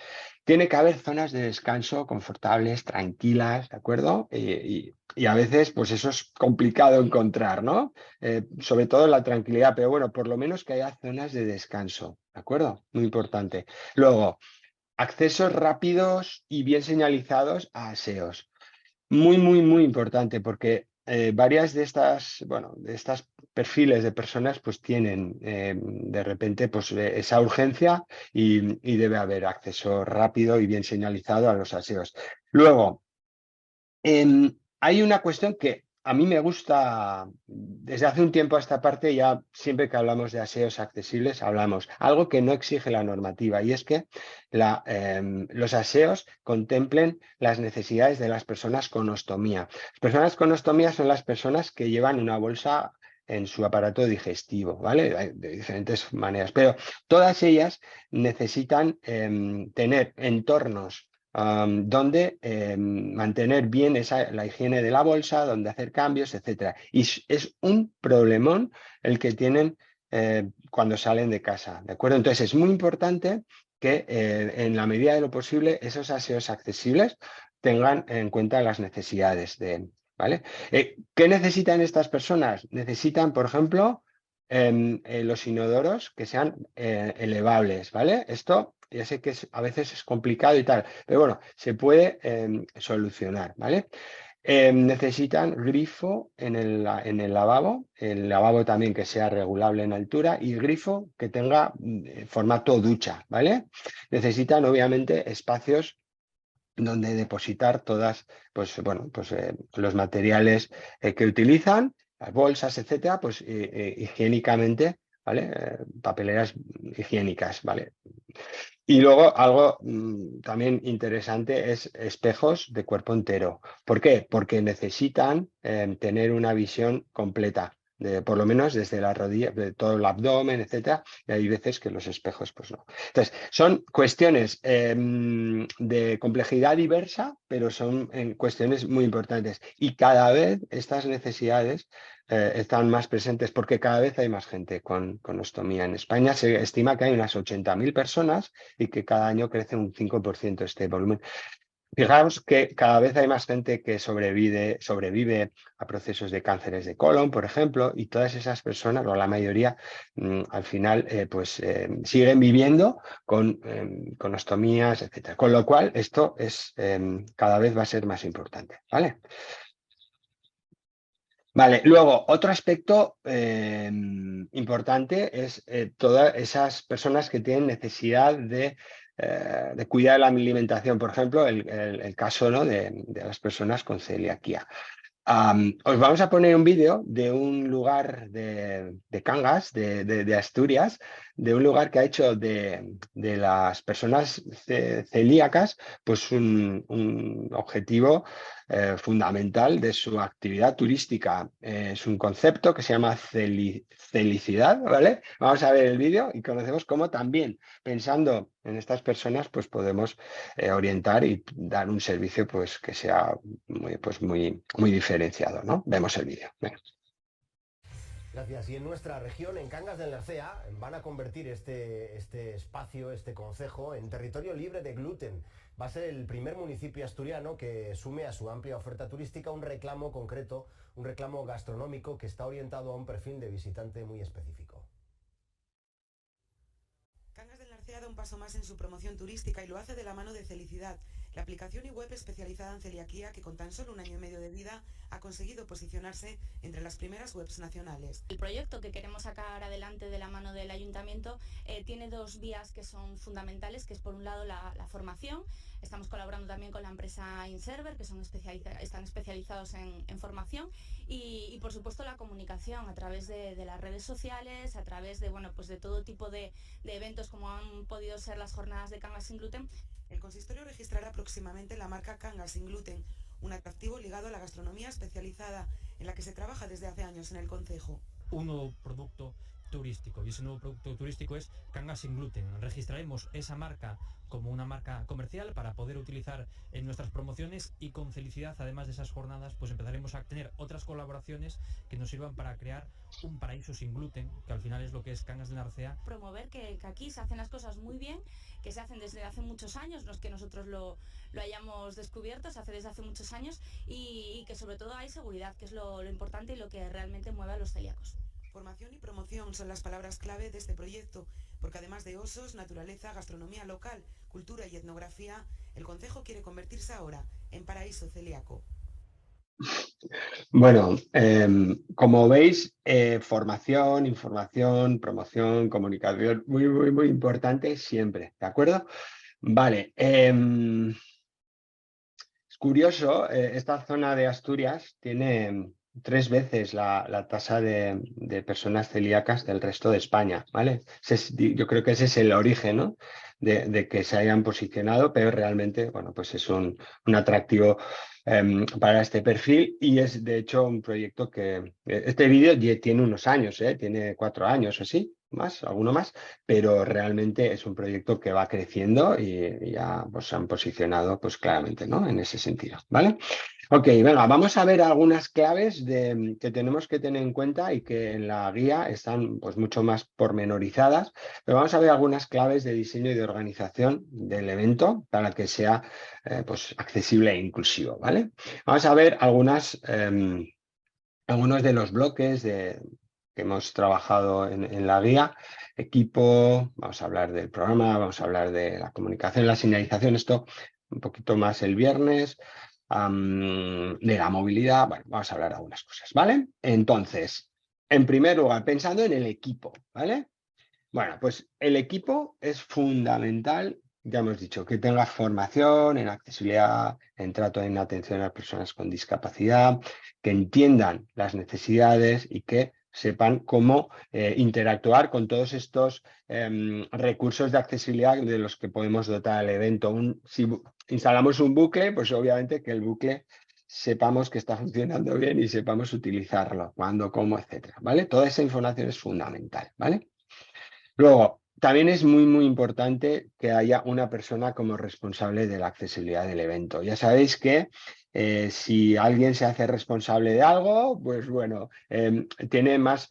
Tiene que haber zonas de descanso confortables, tranquilas, ¿de acuerdo? Y a veces, pues eso es complicado encontrar, ¿no? Sobre todo la tranquilidad, pero bueno, por lo menos que haya zonas de descanso, ¿de acuerdo? Muy importante. Luego, accesos rápidos y bien señalizados a aseos. Muy, muy, muy importante, porque varias de estas, bueno, de estas perfiles de personas pues tienen de repente pues esa urgencia y debe haber acceso rápido y bien señalizado a los aseos. Luego, hay una cuestión que a mí me gusta, desde hace un tiempo a esta parte, ya siempre que hablamos de aseos accesibles, hablamos algo que no exige la normativa, y es que los aseos contemplen las necesidades de las personas con ostomía. Las personas con ostomía son las personas que llevan una bolsa en su aparato digestivo, ¿vale? De diferentes maneras, pero todas ellas necesitan tener entornos donde mantener bien la higiene de la bolsa, donde hacer cambios, etc. Y es un problemón el que tienen cuando salen de casa, ¿de acuerdo? Entonces es muy importante que en la medida de lo posible esos aseos accesibles tengan en cuenta las necesidades ¿vale? ¿Qué necesitan estas personas? Necesitan, por ejemplo, los inodoros que sean elevables, ¿vale? Esto ya sé que a veces es complicado y tal, pero bueno, se puede solucionar, ¿vale? Necesitan grifo en el lavabo también que sea regulable en altura y grifo que tenga formato ducha, ¿vale? Necesitan obviamente espacios donde depositar todas, pues bueno, pues los materiales que utilizan, las bolsas, etcétera, pues higiénicamente, ¿vale? Papeleras higiénicas, ¿vale? Y luego algo también interesante es espejos de cuerpo entero. ¿Por qué? Porque necesitan tener una visión completa, por lo menos desde la rodilla, de todo el abdomen, etcétera, y hay veces que los espejos pues no. Entonces, son cuestiones de complejidad diversa, pero son cuestiones muy importantes. Y cada vez estas necesidades están más presentes porque cada vez hay más gente con ostomía. En España se estima que hay unas 80.000 personas y que cada año crece un 5% este volumen. Fijaos que cada vez hay más gente que sobrevive a procesos de cánceres de colon, por ejemplo, y todas esas personas, o la mayoría, al final, siguen viviendo con ostomías, etc. Con lo cual, esto cada vez va a ser más importante, ¿vale? Vale, luego, otro aspecto importante es todas esas personas que tienen necesidad de cuidar de la alimentación. Por ejemplo, el caso, ¿no? de las personas con celiaquía. Os vamos a poner un vídeo de un lugar de Cangas, de Asturias, de un lugar que ha hecho de las personas celíacas pues un objetivo fundamental de su actividad turística. Es un concepto que se llama celicidad, ¿vale? Vamos a ver el vídeo y conocemos cómo también, pensando en estas personas, pues podemos orientar y dar un servicio pues que sea muy diferenciado, ¿no? Vemos el vídeo. Venga. Gracias. Y en nuestra región, en Cangas del Narcea, van a convertir este espacio, este concejo, en territorio libre de gluten. Va a ser el primer municipio asturiano que sume a su amplia oferta turística un reclamo concreto, un reclamo gastronómico que está orientado a un perfil de visitante muy específico. Cangas del Narcea da un paso más en su promoción turística y lo hace de la mano de Celicidad, la aplicación y web especializada en celiaquía que con tan solo 1 año y medio de vida ha conseguido posicionarse entre las primeras webs nacionales. El proyecto que queremos sacar adelante de la mano del ayuntamiento tiene 2 vías que son fundamentales, que es por un lado la formación. Estamos colaborando también con la empresa InServer, que están especializados en formación, y por supuesto la comunicación a través de las redes sociales, a través de, bueno, pues de todo tipo de eventos como han podido ser las jornadas de Cangas sin gluten. El consistorio registrará próximamente la marca Cangas sin gluten, un atractivo ligado a la gastronomía especializada en la que se trabaja desde hace años en el concejo. Un nuevo producto turístico, y ese nuevo producto turístico es Cangas sin gluten. Registraremos esa marca como una marca comercial para poder utilizar en nuestras promociones, y con Celicidad, además de esas jornadas, pues empezaremos a tener otras colaboraciones que nos sirvan para crear un paraíso sin gluten, que al final es lo que es Cangas del Narcea. Promover que aquí se hacen las cosas muy bien, que se hacen desde hace muchos años, no es que nosotros lo hayamos descubierto, se hace desde hace muchos años, y que sobre todo hay seguridad, que es lo importante y lo que realmente mueve a los celíacos. Formación y promoción son las palabras clave de este proyecto, porque además de osos, naturaleza, gastronomía local, cultura y etnografía, el concejo quiere convertirse ahora en paraíso celíaco. Bueno, como veis, formación, información, promoción, comunicación, muy importante siempre, ¿de acuerdo? Vale, es curioso, esta zona de Asturias tiene 3 veces la tasa de personas celíacas del resto de España, ¿vale? Yo creo que ese es el origen, ¿no? de que se hayan posicionado, pero realmente, bueno, pues es un atractivo para este perfil, y es de hecho un proyecto que este vídeo ya tiene unos años, tiene 4 años o así, alguno más, pero realmente es un proyecto que va creciendo y ya pues, se han posicionado pues claramente, ¿no? En ese sentido, ¿vale? Ok, venga, vamos a ver algunas claves que tenemos que tener en cuenta y que en la guía están pues mucho más pormenorizadas, pero vamos a ver algunas claves de diseño y de organización del evento para que sea pues accesible e inclusivo, ¿vale? Vamos a ver algunos de los bloques que hemos trabajado en la guía. Equipo, vamos a hablar del programa, vamos a hablar de la comunicación, la señalización, esto un poquito más el viernes. De la movilidad, bueno, vamos a hablar de algunas cosas, ¿vale? Entonces, en primer lugar, pensando en el equipo, ¿vale? Bueno, pues el equipo es fundamental, ya hemos dicho, que tenga formación en accesibilidad, en trato, en atención a las personas con discapacidad, que entiendan las necesidades y que sepan cómo interactuar con todos estos recursos de accesibilidad de los que podemos dotar al evento. Si instalamos un bucle, pues obviamente que el bucle sepamos que está funcionando bien y sepamos utilizarlo, cuándo, cómo, etcétera, ¿vale? Toda esa información es fundamental, ¿vale? Luego, también es muy importante que haya una persona como responsable de la accesibilidad del evento. Ya sabéis que si alguien se hace responsable de algo, pues bueno, tiene más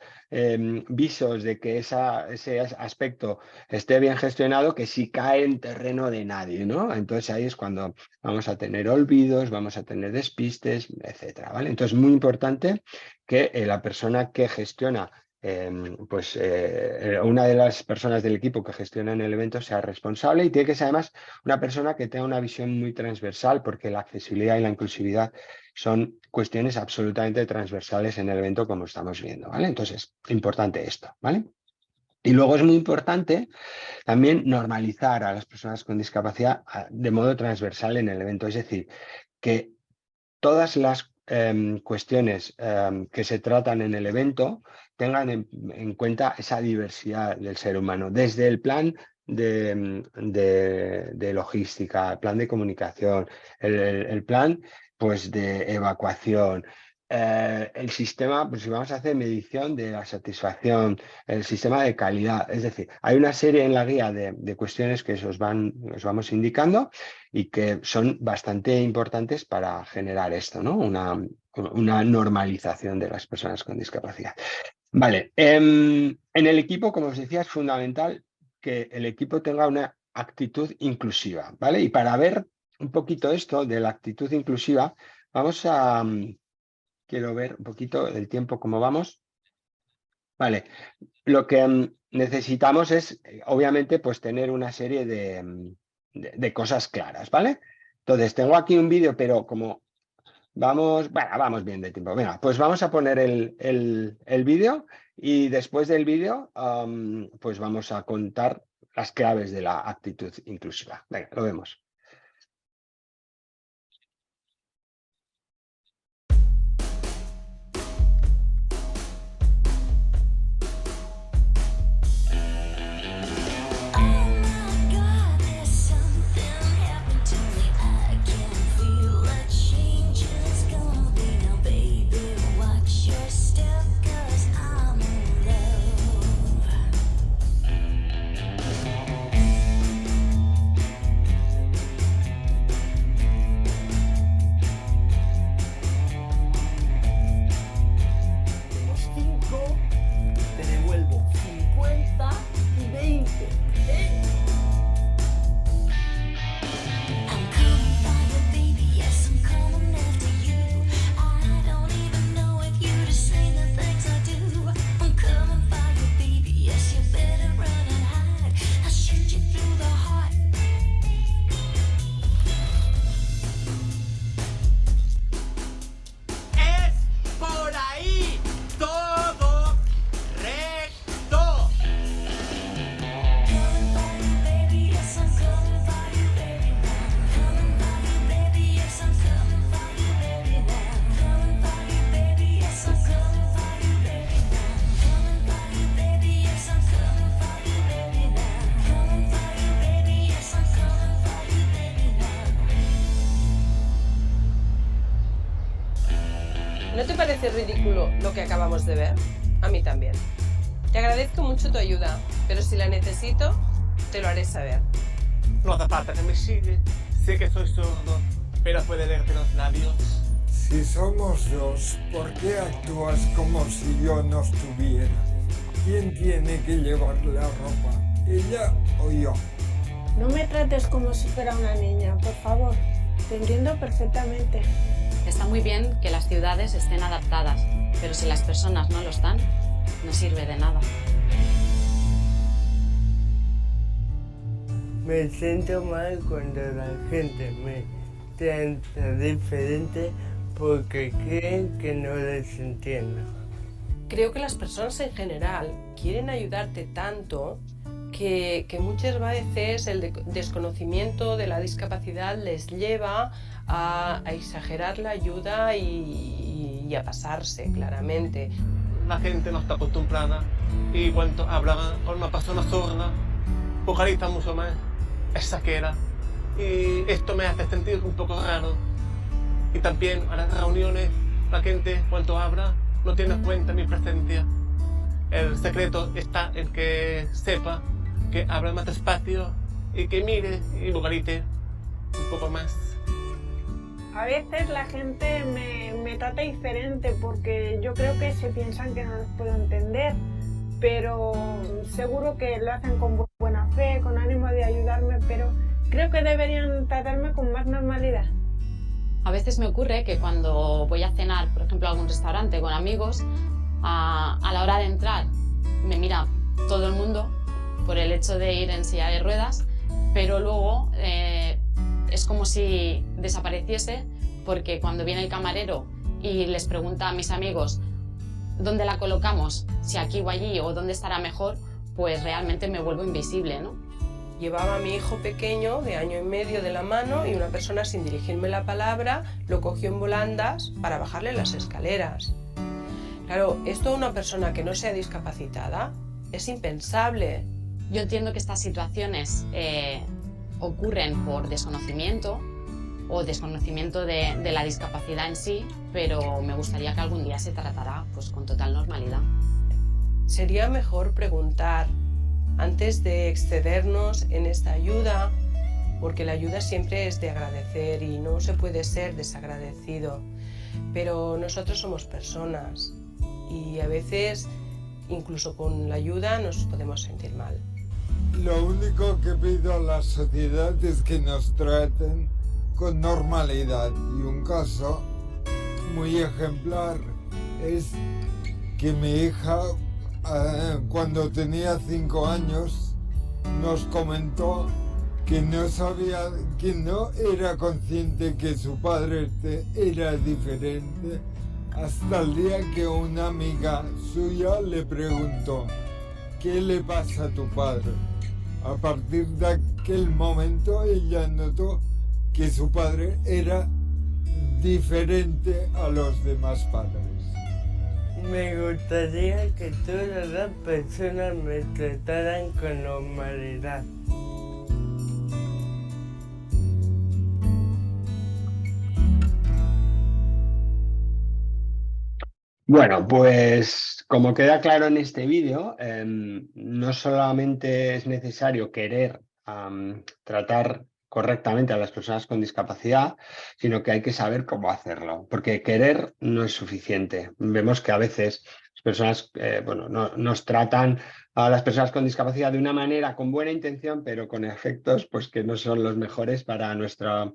visos de que ese aspecto esté bien gestionado que si cae en terreno de nadie, ¿no? Entonces ahí es cuando vamos a tener olvidos, vamos a tener despistes, etcétera, ¿vale? Entonces es muy importante que la persona que gestiona una de las personas del equipo que gestionan el evento sea responsable, y tiene que ser además una persona que tenga una visión muy transversal, porque la accesibilidad y la inclusividad son cuestiones absolutamente transversales en el evento, como estamos viendo, ¿vale? Entonces, importante esto, ¿vale? Y luego es muy importante también normalizar a las personas con discapacidad de modo transversal en el evento, es decir, que todas las cuestiones que se tratan en el evento tengan en cuenta esa diversidad del ser humano, desde el plan de logística, el plan de comunicación, el plan pues, de evacuación, el sistema, pues si vamos a hacer medición de la satisfacción, el sistema de calidad. Es decir, hay una serie en la guía de cuestiones que os vamos indicando y que son bastante importantes para generar esto, ¿no? Una normalización de las personas con discapacidad. Vale, en el equipo, como os decía, es fundamental que el equipo tenga una actitud inclusiva, ¿vale? Y para ver un poquito esto de la actitud inclusiva, vamos a... Quiero ver un poquito el tiempo, cómo vamos. Vale, lo que necesitamos es, obviamente, pues tener una serie de cosas claras, ¿vale? Entonces, tengo aquí un vídeo, pero como vamos bien de tiempo. Venga, pues vamos a poner el vídeo y después del vídeo, pues vamos a contar las claves de la actitud inclusiva. Venga, lo vemos. ¿No te parece ridículo lo que acabamos de ver? A mí también. Te agradezco mucho tu ayuda, pero si la necesito, te lo haré saber. No hace falta que me sigue. Sé que soy sordo, pero puede leerte los labios. Si somos dos, ¿por qué actúas como si yo no estuviera? ¿Quién tiene que llevar la ropa? ¿Ella o yo? No me trates como si fuera una niña, por favor. Te entiendo perfectamente. Está muy bien que las ciudades estén adaptadas, pero si las personas no lo están, no sirve de nada. Me siento mal cuando la gente me trata diferente porque creen que no les entiendo. Creo que las personas en general quieren ayudarte tanto que muchas veces el desconocimiento de la discapacidad les lleva a exagerar la ayuda y a pasarse, claramente. La gente no está acostumbrada y cuando hablan con una persona sorda, vocaliza mucho más, exagera. Y esto me hace sentir un poco raro. Y también a las reuniones, la gente cuando habla no tiene en cuenta mi presencia. El secreto está en que sepa que hable más despacio y que mire y vocalice un poco más. A veces la gente me trata diferente porque yo creo que se piensan que no los puedo entender, pero seguro que lo hacen con buena fe, con ánimo de ayudarme, pero creo que deberían tratarme con más normalidad. A veces me ocurre que cuando voy a cenar, por ejemplo, a algún restaurante con amigos, a la hora de entrar me mira todo el mundo por el hecho de ir en silla de ruedas, pero luego es como si desapareciese, porque cuando viene el camarero y les pregunta a mis amigos dónde la colocamos, si aquí o allí o dónde estará mejor, pues realmente me vuelvo invisible, ¿no? Llevaba a mi hijo pequeño de 1 año y medio de la mano y una persona sin dirigirme la palabra lo cogió en volandas para bajarle las escaleras. Claro, esto a una persona que no sea discapacitada es impensable. Yo entiendo que estas situaciones ocurren por desconocimiento o desconocimiento de la discapacidad en sí, pero me gustaría que algún día se tratara pues, con total normalidad. Sería mejor preguntar antes de excedernos en esta ayuda, porque la ayuda siempre es de agradecer y no se puede ser desagradecido. Pero nosotros somos personas y a veces, incluso con la ayuda, nos podemos sentir mal. Lo único que pido a la sociedad es que nos traten con normalidad. Y un caso muy ejemplar es que mi hija, cuando tenía 5 años, nos comentó que que no era consciente que su padre era diferente, hasta el día que una amiga suya le preguntó: ¿qué le pasa a tu padre? A partir de aquel momento ella notó que su padre era diferente a los demás padres. Me gustaría que todas las personas me trataran con normalidad. Bueno, pues como queda claro en este vídeo, no solamente es necesario querer tratar correctamente a las personas con discapacidad, sino que hay que saber cómo hacerlo, porque querer no es suficiente. Vemos que a veces las personas nos tratan a las personas con discapacidad de una manera con buena intención, pero con efectos pues, que no son los mejores para nuestro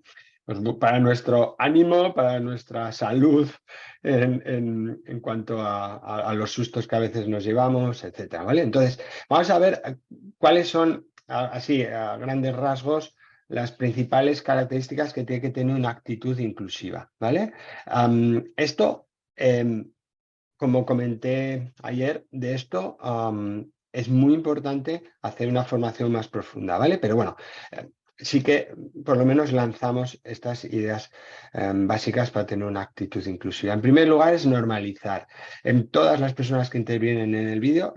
ánimo, para nuestra salud, en cuanto a los sustos que a veces nos llevamos, etcétera, ¿vale? Entonces, vamos a ver cuáles son, así, a grandes rasgos, las principales características que tiene que tener una actitud inclusiva, ¿vale? Esto, como comenté ayer, de esto es muy importante hacer una formación más profunda, ¿vale? Pero bueno, sí que por lo menos lanzamos estas ideas básicas para tener una actitud inclusiva. En primer lugar es normalizar. En todas las personas que intervienen en el vídeo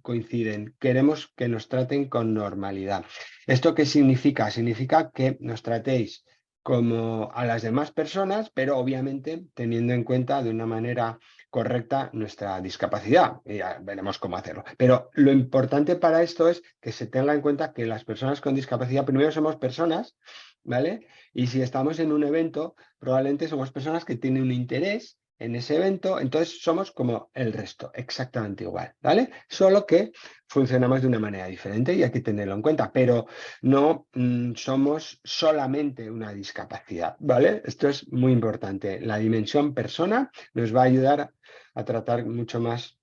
coinciden, queremos que nos traten con normalidad. ¿Esto qué significa? Significa que nos tratéis como a las demás personas, pero obviamente teniendo en cuenta de una manera correcta nuestra discapacidad, y ya veremos cómo hacerlo. Pero lo importante para esto es que se tenga en cuenta que las personas con discapacidad primero somos personas, ¿vale? Y si estamos en un evento, probablemente somos personas que tienen un interés en ese evento, entonces somos como el resto, exactamente igual, ¿vale? Solo que funcionamos de una manera diferente y hay que tenerlo en cuenta, pero no somos solamente una discapacidad, ¿vale? Esto es muy importante. La dimensión persona nos va a ayudar a tratar con mucha más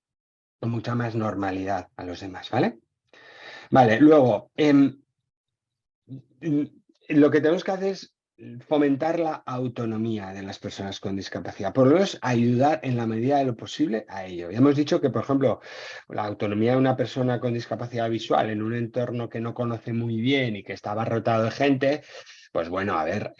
normalidad a los demás, ¿vale? Vale, luego, lo que tenemos que hacer es fomentar la autonomía de las personas con discapacidad, por lo menos ayudar en la medida de lo posible a ello. Ya hemos dicho que, por ejemplo, la autonomía de una persona con discapacidad visual en un entorno que no conoce muy bien y que está abarrotado de gente, pues bueno, a ver,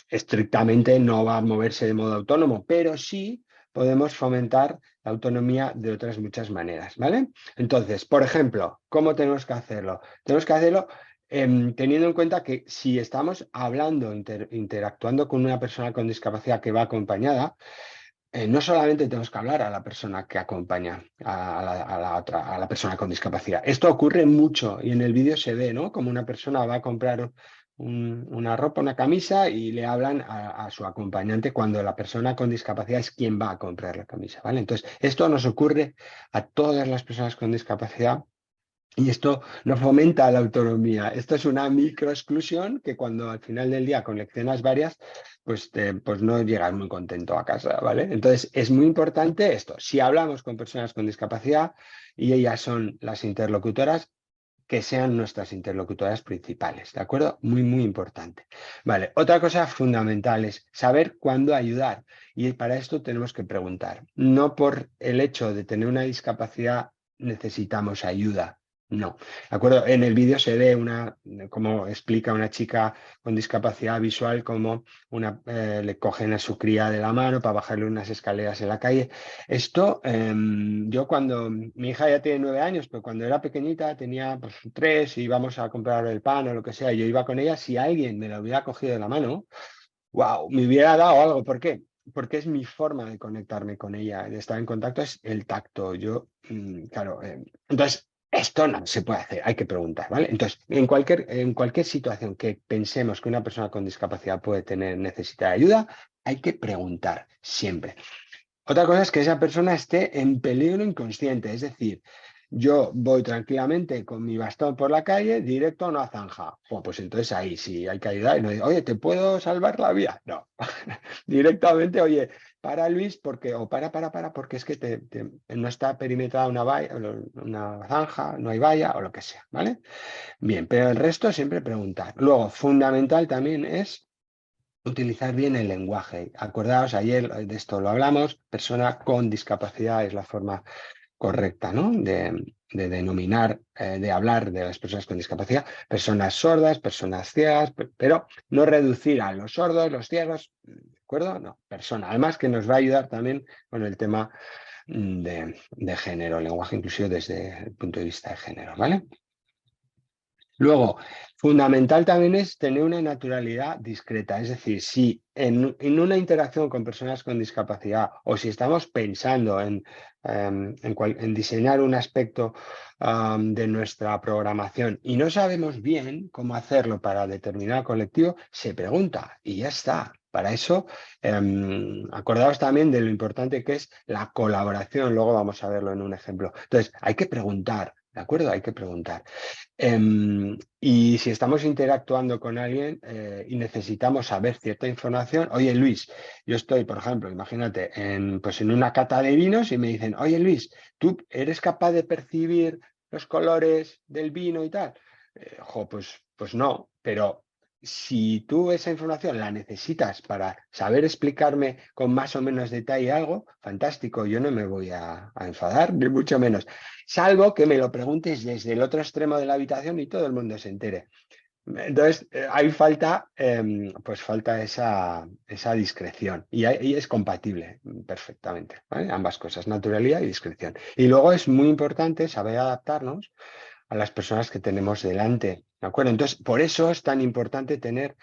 estrictamente no va a moverse de modo autónomo, pero sí podemos fomentar la autonomía de otras muchas maneras, ¿vale? Entonces, por ejemplo, ¿cómo tenemos que hacerlo? Tenemos que hacerlo teniendo en cuenta que si estamos hablando, interactuando con una persona con discapacidad que va acompañada, no solamente tenemos que hablar a la persona que acompaña a la persona con discapacidad. Esto ocurre mucho y en el vídeo se ve, ¿no? Como una persona va a comprar una ropa, una camisa y le hablan a su acompañante cuando la persona con discapacidad es quien va a comprar la camisa, ¿vale? Entonces, esto nos ocurre a todas las personas con discapacidad. Y esto no fomenta la autonomía. Esto es una microexclusión que cuando al final del día con lecciones varias, pues no llegas muy contento a casa, ¿vale? Entonces es muy importante esto. Si hablamos con personas con discapacidad y ellas son las interlocutoras, que sean nuestras interlocutoras principales, ¿de acuerdo? Muy, muy importante. Vale, otra cosa fundamental es saber cuándo ayudar. Y para esto tenemos que preguntar. No por el hecho de tener una discapacidad necesitamos ayuda. No, ¿de acuerdo? En el vídeo se ve como explica una chica con discapacidad visual, como le cogen a su cría de la mano para bajarle unas escaleras en la calle. Esto, yo cuando, mi hija ya tiene 9 años, pero cuando era pequeñita tenía pues 3 y íbamos a comprar el pan o lo que sea, yo iba con ella, si alguien me la hubiera cogido de la mano, wow, me hubiera dado algo. ¿Por qué? Porque es mi forma de conectarme con ella, de estar en contacto, es el tacto. Yo, claro, entonces esto no se puede hacer, hay que preguntar, ¿vale? Entonces, en cualquier situación que pensemos que una persona con discapacidad puede necesitar ayuda, hay que preguntar siempre. Otra cosa es que esa persona esté en peligro inconsciente, es decir, yo voy tranquilamente con mi bastón por la calle, directo a una zanja. Pues entonces ahí sí hay que ayudar. Y no digo, oye, ¿te puedo salvar la vida? No. Directamente, oye, para Luis, porque es que no está perimetrada una zanja, no hay valla o lo que sea, ¿vale? Bien, pero el resto siempre preguntar. Luego, fundamental también es utilizar bien el lenguaje. Acordaos, ayer de esto lo hablamos, persona con discapacidad es la forma correcta, ¿no? De denominar, de hablar de las personas con discapacidad, personas sordas, personas ciegas, pero no reducir a los sordos, los ciegos, ¿de acuerdo? No, persona. Además que nos va a ayudar también con el tema de género, lenguaje inclusivo desde el punto de vista de género, ¿vale? Luego, fundamental también es tener una naturalidad discreta, es decir, si en una interacción con personas con discapacidad o si estamos pensando en diseñar un aspecto de nuestra programación y no sabemos bien cómo hacerlo para determinado colectivo, se pregunta y ya está. Para eso, acordaos también de lo importante que es la colaboración, luego vamos a verlo en un ejemplo. Entonces, hay que preguntar. ¿De acuerdo? Hay que preguntar. Y si estamos interactuando con alguien y necesitamos saber cierta información, oye Luis, yo estoy, por ejemplo, imagínate, en una cata de vinos y me dicen, oye Luis, ¿tú eres capaz de percibir los colores del vino y tal? Pues no, pero si tú esa información la necesitas para saber explicarme con más o menos detalle algo, fantástico, yo no me voy a enfadar, ni mucho menos. Salvo que me lo preguntes desde el otro extremo de la habitación y todo el mundo se entere. Entonces, ahí falta esa discreción y ahí es compatible perfectamente, ¿vale? Ambas cosas, naturalidad y discreción. Y luego es muy importante saber adaptarnos a las personas que tenemos delante, ¿de acuerdo? Entonces, por eso es tan importante tener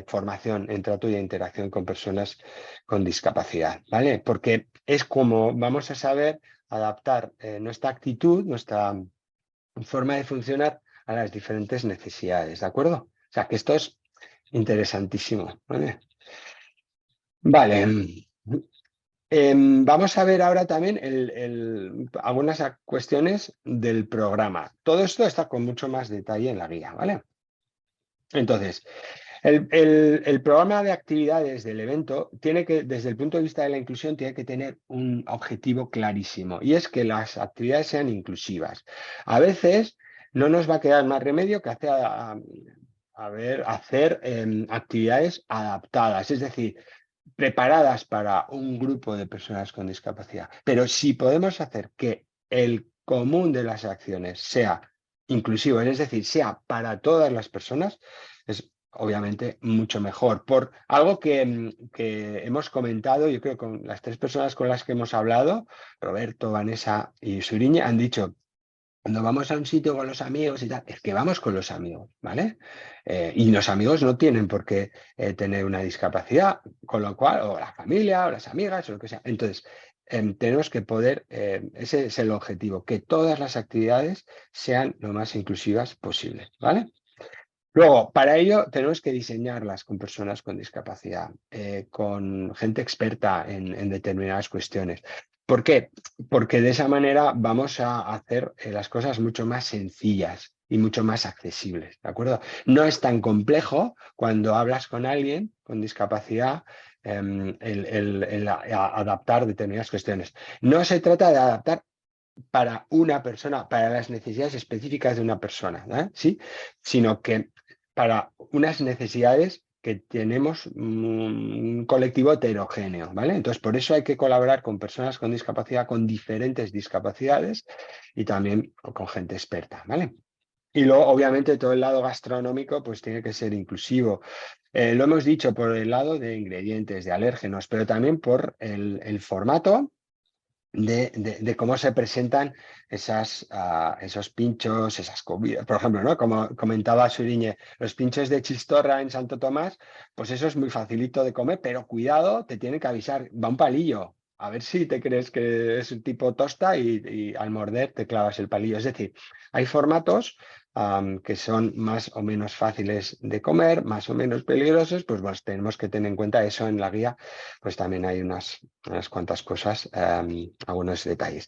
formación en trato y interacción con personas con discapacidad, ¿vale? Porque es como vamos a saber adaptar nuestra actitud, nuestra forma de funcionar a las diferentes necesidades, ¿de acuerdo? O sea, que esto es interesantísimo, ¿vale? Vale. Vamos a ver ahora también algunas cuestiones del programa. Todo esto está con mucho más detalle en la guía, ¿vale? Entonces, el programa de actividades del evento tiene que, desde el punto de vista de la inclusión, tiene que tener un objetivo clarísimo y es que las actividades sean inclusivas. A veces no nos va a quedar más remedio que hacer actividades adaptadas, es decir, preparadas para un grupo de personas con discapacidad. Pero si podemos hacer que el común de las acciones sea inclusivo, es decir, sea para todas las personas, es obviamente mucho mejor. Por algo que hemos comentado, yo creo con las 3 personas con las que hemos hablado, Roberto, Vanessa y Suriña, han dicho, cuando vamos a un sitio con los amigos y tal, es que vamos con los amigos, ¿vale? Y los amigos no tienen por qué tener una discapacidad, con lo cual, o la familia, o las amigas, o lo que sea. Entonces, tenemos que poder, ese es el objetivo, que todas las actividades sean lo más inclusivas posible, ¿vale? Luego, para ello tenemos que diseñarlas con personas con discapacidad, con gente experta en determinadas cuestiones. ¿Por qué? Porque de esa manera vamos a hacer las cosas mucho más sencillas y mucho más accesibles, ¿de acuerdo? No es tan complejo cuando hablas con alguien con discapacidad adaptar determinadas cuestiones. No se trata de adaptar para una persona, para las necesidades específicas de una persona, ¿sí? Sino que para unas necesidades que tenemos un colectivo heterogéneo, ¿vale? Entonces, por eso hay que colaborar con personas con discapacidad, con diferentes discapacidades y también con gente experta, ¿vale? Y luego, obviamente, todo el lado gastronómico pues tiene que ser inclusivo. Lo hemos dicho por el lado de ingredientes, de alérgenos, pero también por el formato de cómo se presentan esos pinchos, esas comidas. Por ejemplo, ¿no? Como comentaba Suriñe, los pinchos de chistorra en Santo Tomás, pues eso es muy facilito de comer, pero cuidado, te tienen que avisar, va un palillo. A ver si te crees que es un tipo tosta y al morder te clavas el palillo. Es decir, hay formatos que son más o menos fáciles de comer, más o menos peligrosos, pues tenemos que tener en cuenta eso en la guía, pues también hay unas cuantas cosas, algunos detalles.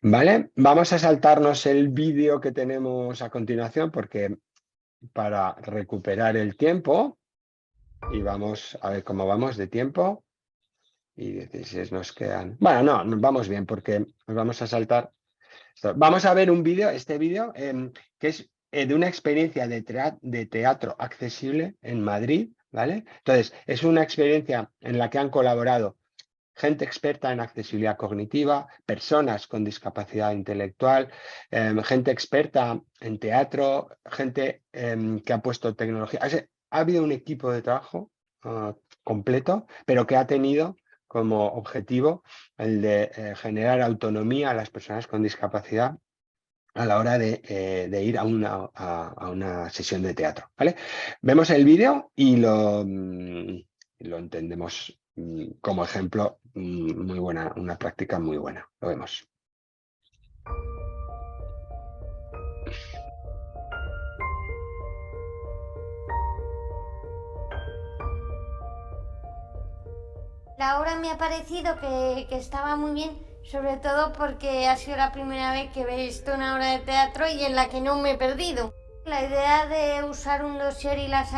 Vale, vamos a saltarnos el vídeo que tenemos a continuación porque para recuperar el tiempo y vamos a ver cómo vamos de tiempo y 16 nos quedan. Bueno, no, nos vamos bien porque nos vamos a saltar. Vamos a ver un vídeo, este vídeo, que es de una experiencia de teatro accesible en Madrid, ¿vale? Entonces, es una experiencia en la que han colaborado gente experta en accesibilidad cognitiva, personas con discapacidad intelectual, gente experta en teatro, gente que ha puesto tecnología. Ha habido un equipo de trabajo completo, pero que ha tenido como objetivo el de generar autonomía a las personas con discapacidad a la hora de ir a una sesión de teatro, ¿vale? Vemos el vídeo y lo entendemos como ejemplo muy buena, una práctica muy buena. Lo vemos. La obra me ha parecido que estaba muy bien, sobre todo porque ha sido la primera vez que he visto una obra de teatro y en la que no me he perdido. La idea de usar un dossier y las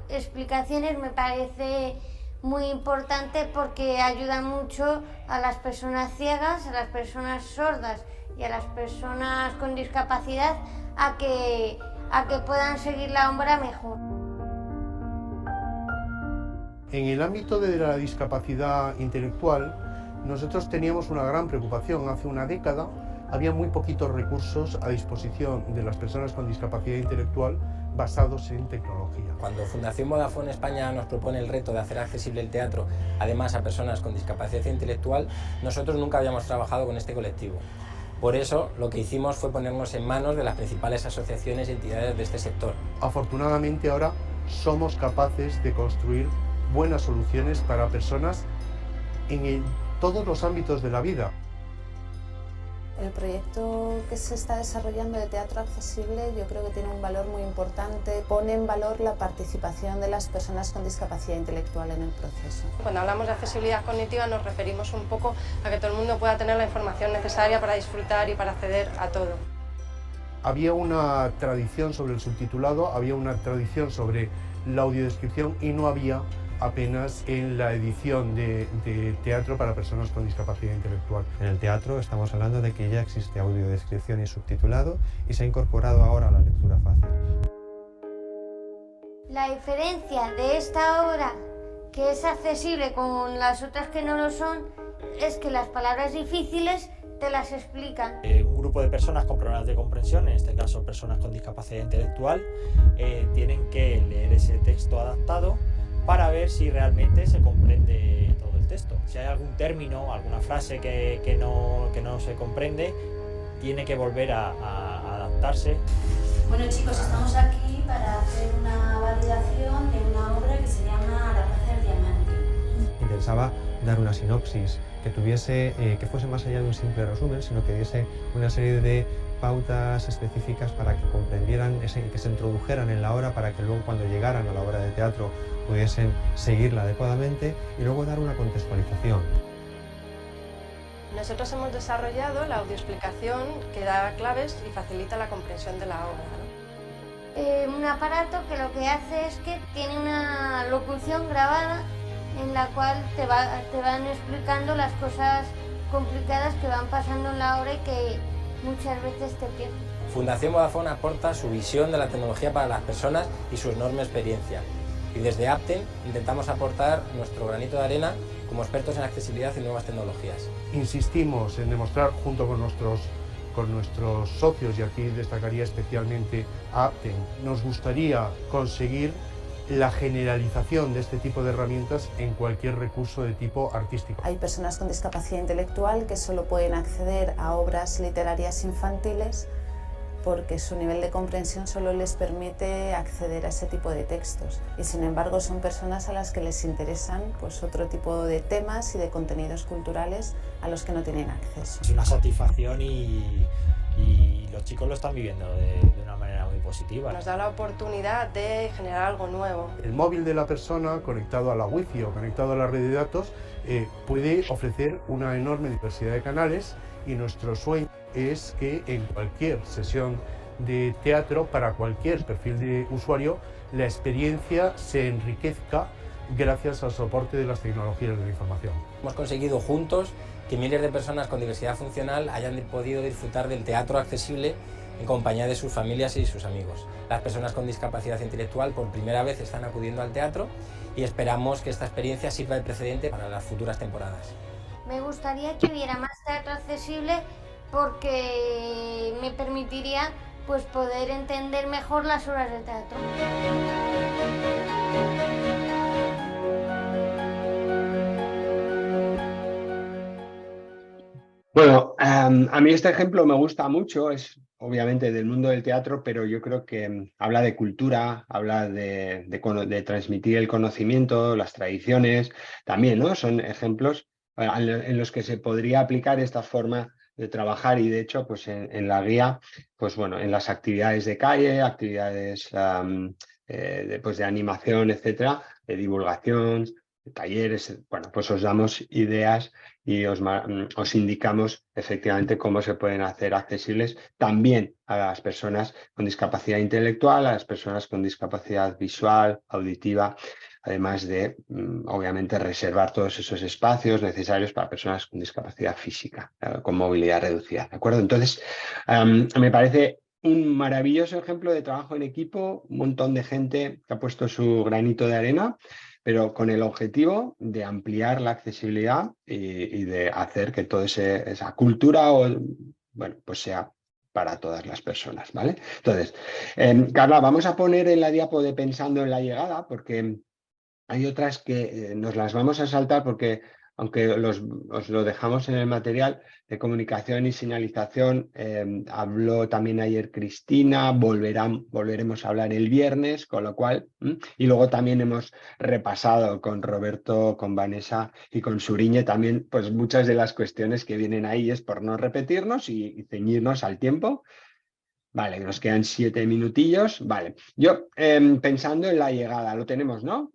explicaciones me parece muy importante porque ayuda mucho a las personas ciegas, a las personas sordas y a las personas con discapacidad a que puedan seguir la obra mejor. En el ámbito de la discapacidad intelectual, nosotros teníamos una gran preocupación. Hace una década había muy poquitos recursos a disposición de las personas con discapacidad intelectual basados en tecnología. Cuando Fundación Vodafone España nos propone el reto de hacer accesible el teatro, además a personas con discapacidad intelectual, nosotros nunca habíamos trabajado con este colectivo. Por eso, lo que hicimos fue ponernos en manos de las principales asociaciones y entidades de este sector. Afortunadamente ahora somos capaces de construir buenas soluciones para personas en todos los ámbitos de la vida. El proyecto que se está desarrollando de teatro accesible yo creo que tiene un valor muy importante, pone en valor la participación de las personas con discapacidad intelectual en el proceso. Cuando hablamos de accesibilidad cognitiva nos referimos un poco a que todo el mundo pueda tener la información necesaria para disfrutar y para acceder a todo. Había una tradición sobre el subtitulado, había una tradición sobre la audiodescripción y no había apenas en la edición de teatro para personas con discapacidad intelectual. En el teatro estamos hablando de que ya existe audiodescripción y subtitulado y se ha incorporado ahora la lectura fácil. La diferencia de esta obra, que es accesible con las otras que no lo son, es que las palabras difíciles te las explican. Un grupo de personas con problemas de comprensión, en este caso personas con discapacidad intelectual, tienen que leer ese texto adaptado para ver si realmente se comprende todo el texto. Si hay algún término, alguna frase que no se comprende, tiene que volver a adaptarse. Bueno chicos, estamos aquí para hacer una validación de una obra que se llama La Plaza del Diamante. Interesaba dar una sinopsis que tuviese, que fuese más allá de un simple resumen, sino que diese una serie de pautas específicas para que comprendieran, que se introdujeran en la obra para que luego cuando llegaran a la obra de teatro pudiesen seguirla adecuadamente y luego dar una contextualización. Nosotros hemos desarrollado la audioexplicación que da claves y facilita la comprensión de la obra, ¿no? Un aparato que lo que hace es que tiene una locución grabada en la cual te van explicando las cosas complicadas que van pasando en la obra y que muchas veces te pierdes. Fundación Vodafone aporta su visión de la tecnología para las personas y su enorme experiencia. Y desde Apten intentamos aportar nuestro granito de arena como expertos en accesibilidad y nuevas tecnologías. Insistimos en demostrar junto con nuestros socios, y aquí destacaría especialmente a Apten, nos gustaría conseguir la generalización de este tipo de herramientas en cualquier recurso de tipo artístico. Hay personas con discapacidad intelectual que solo pueden acceder a obras literarias infantiles porque su nivel de comprensión solo les permite acceder a ese tipo de textos, y sin embargo son personas a las que les interesan pues otro tipo de temas y de contenidos culturales a los que no tienen acceso. Es una satisfacción y los chicos lo están viviendo de una manera muy positiva. Nos da la oportunidad de generar algo nuevo. El móvil de la persona conectado a la wifi o conectado a la red de datos puede ofrecer una enorme diversidad de canales, y nuestro sueño es que en cualquier sesión de teatro, para cualquier perfil de usuario, la experiencia se enriquezca gracias al soporte de las tecnologías de la información. Hemos conseguido juntos que miles de personas con diversidad funcional hayan podido disfrutar del teatro accesible en compañía de sus familias y sus amigos. Las personas con discapacidad intelectual por primera vez están acudiendo al teatro y esperamos que esta experiencia sirva de precedente para las futuras temporadas. Me gustaría que hubiera más teatro accesible porque me permitiría pues poder entender mejor las obras de teatro. Bueno, a mí este ejemplo me gusta mucho, es obviamente del mundo del teatro, pero yo creo que habla de cultura, habla de transmitir el conocimiento, las tradiciones, también, ¿no? Son ejemplos en los que se podría aplicar esta forma de trabajar, y de hecho pues en la guía, pues bueno, en las actividades de calle, actividades de animación, etcétera, de divulgación, de talleres, bueno, pues os damos ideas y os indicamos efectivamente cómo se pueden hacer accesibles también a las personas con discapacidad intelectual, a las personas con discapacidad visual, auditiva, además de, obviamente, reservar todos esos espacios necesarios para personas con discapacidad física, con movilidad reducida, ¿de acuerdo? Entonces, me parece un maravilloso ejemplo de trabajo en equipo, un montón de gente que ha puesto su granito de arena, pero con el objetivo de ampliar la accesibilidad y de hacer que toda esa cultura pues sea para todas las personas, ¿vale? Entonces, Carla, vamos a poner en la diapo de Pensando en la Llegada, porque hay otras que nos las vamos a saltar porque, aunque os lo dejamos en el material de comunicación y señalización, habló también ayer Cristina, volveremos a hablar el viernes, con lo cual, y luego también hemos repasado con Roberto, con Vanessa y con Suriñe también, pues muchas de las cuestiones que vienen ahí, es por no repetirnos y ceñirnos al tiempo. Vale, nos quedan 7 minutillos. Vale, yo pensando en la llegada, lo tenemos, ¿no?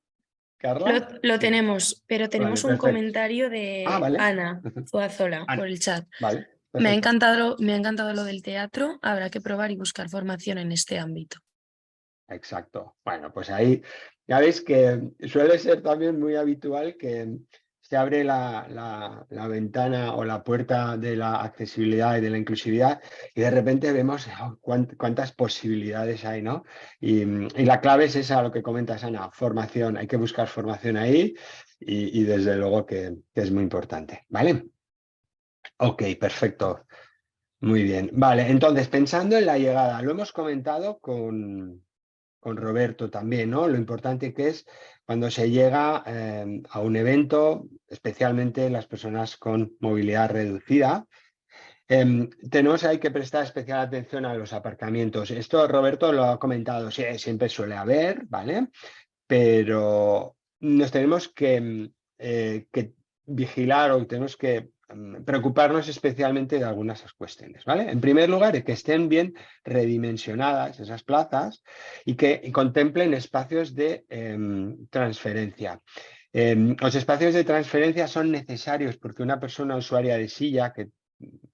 ¿Carla? Lo tenemos, pero tenemos un comentario de vale. Ana Zuazola por el chat. Vale, me ha encantado lo del teatro, habrá que probar y buscar formación en este ámbito. Exacto. Bueno, pues ahí ya veis que suele ser también muy habitual que se abre la ventana o la puerta de la accesibilidad y de la inclusividad y de repente vemos cuántas posibilidades hay, ¿no? Y la clave es esa, lo que comentas, Ana, formación. Hay que buscar formación ahí y desde luego que es muy importante, ¿vale? Ok, perfecto. Muy bien. Vale, entonces, pensando en la llegada, lo hemos comentado con Roberto también, ¿no? Lo importante que es cuando se llega a un evento, especialmente las personas con movilidad reducida. Hay que prestar especial atención a los aparcamientos. Esto Roberto lo ha comentado, sí, siempre suele haber, ¿vale? Pero nos tenemos que vigilar o tenemos que preocuparnos especialmente de algunas cuestiones, ¿vale? En primer lugar, que estén bien redimensionadas esas plazas y que contemplen espacios de transferencia. Los espacios de transferencia son necesarios porque una persona usuaria de silla que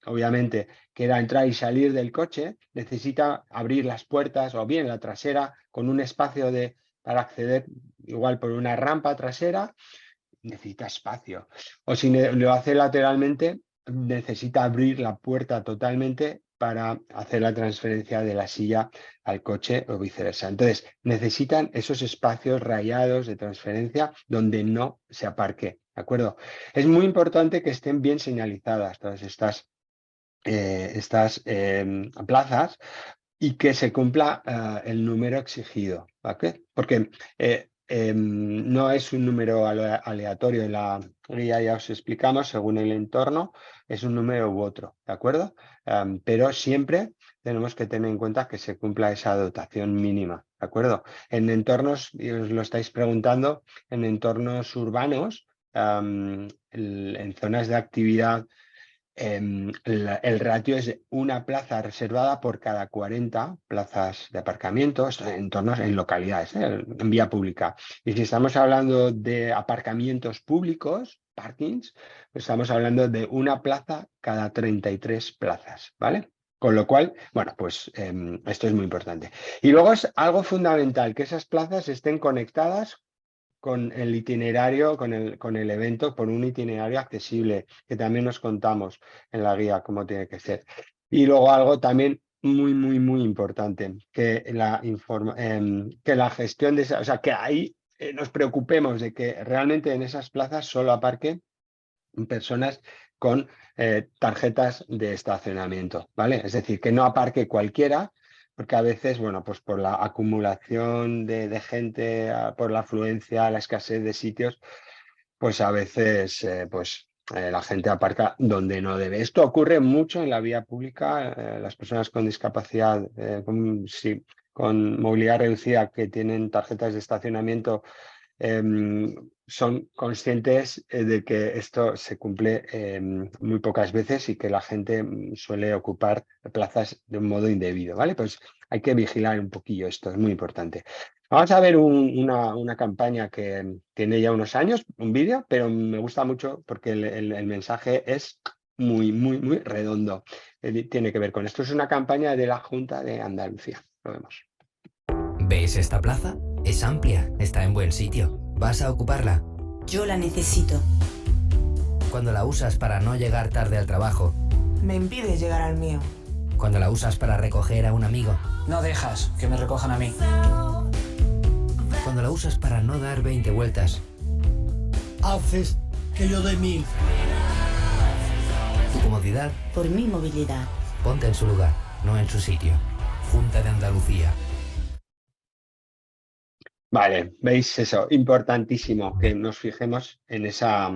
obviamente quiera entrar y salir del coche necesita abrir las puertas o bien la trasera con un espacio para acceder igual por una rampa trasera. Necesita espacio. O si lo hace lateralmente, necesita abrir la puerta totalmente para hacer la transferencia de la silla al coche o viceversa. Entonces, necesitan esos espacios rayados de transferencia donde no se aparque, ¿de acuerdo? Es muy importante que estén bien señalizadas todas estas plazas y que se cumpla el número exigido, ¿vale? Porque no es un número aleatorio, en la guía ya os explicamos, según el entorno, es un número u otro, ¿de acuerdo? Pero siempre tenemos que tener en cuenta que se cumpla esa dotación mínima, ¿de acuerdo? En entornos, y os lo estáis preguntando, en entornos urbanos, en zonas de actividad, el ratio es de una plaza reservada por cada 40 plazas de aparcamiento, en localidades, en vía pública. Y si estamos hablando de aparcamientos públicos, parkings, pues estamos hablando de una plaza cada 33 plazas, ¿vale? Con lo cual, bueno, pues esto es muy importante. Y luego es algo fundamental, que esas plazas estén conectadas con el itinerario, con el evento, por un itinerario accesible, que también nos contamos en la guía cómo tiene que ser. Y luego algo también muy importante, que la gestión de esa, o sea, que ahí nos preocupemos de que realmente en esas plazas solo aparquen personas con tarjetas de estacionamiento, ¿vale? Es decir, que no aparque cualquiera, porque a veces, bueno, pues por la acumulación de gente, por la afluencia, la escasez de sitios, pues a veces la gente aparca donde no debe. Esto ocurre mucho en la vía pública. Las personas con discapacidad, con movilidad reducida, que tienen tarjetas de estacionamiento, son conscientes de que esto se cumple muy pocas veces y que la gente suele ocupar plazas de un modo indebido, ¿vale? Pues hay que vigilar un poquillo esto, es muy importante. Vamos a ver una campaña que tiene ya unos años, un vídeo, pero me gusta mucho porque el mensaje es muy redondo. Tiene que ver con esto. Es una campaña de la Junta de Andalucía. Lo vemos. ¿Ves esta plaza? Es amplia, está en buen sitio. ¿Vas a ocuparla? Yo la necesito. Cuando la usas para no llegar tarde al trabajo. Me impide llegar al mío. Cuando la usas para recoger a un amigo. No dejas que me recojan a mí. Cuando la usas para no dar 20 vueltas. Haces que yo doy 1000. Tu comodidad. Por mi movilidad. Ponte en su lugar, no en su sitio. Junta de Andalucía. Vale, veis eso, importantísimo que nos fijemos en esa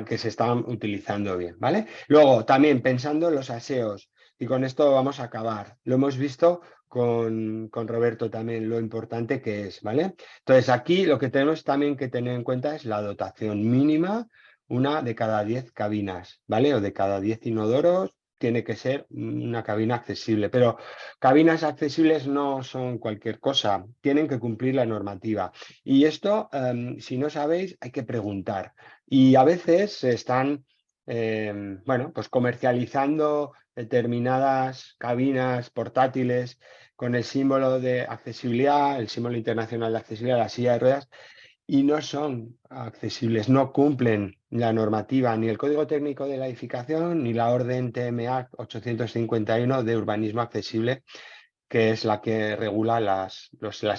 que se estaban utilizando bien, ¿vale? Luego, también pensando en los aseos, y con esto vamos a acabar. Lo hemos visto con Roberto también, lo importante que es, ¿vale? Entonces, aquí lo que tenemos también que tener en cuenta es la dotación mínima, una de cada 10 cabinas, ¿vale? O de cada 10 inodoros, tiene que ser una cabina accesible, pero cabinas accesibles no son cualquier cosa, tienen que cumplir la normativa. Y esto, si no sabéis, hay que preguntar. Y a veces se están, pues comercializando determinadas cabinas portátiles con el símbolo de accesibilidad, el símbolo internacional de accesibilidad, la silla de ruedas, y no son accesibles, no cumplen la normativa, ni el Código Técnico de la Edificación, ni la Orden TMA 851 de urbanismo accesible, que es la que regula las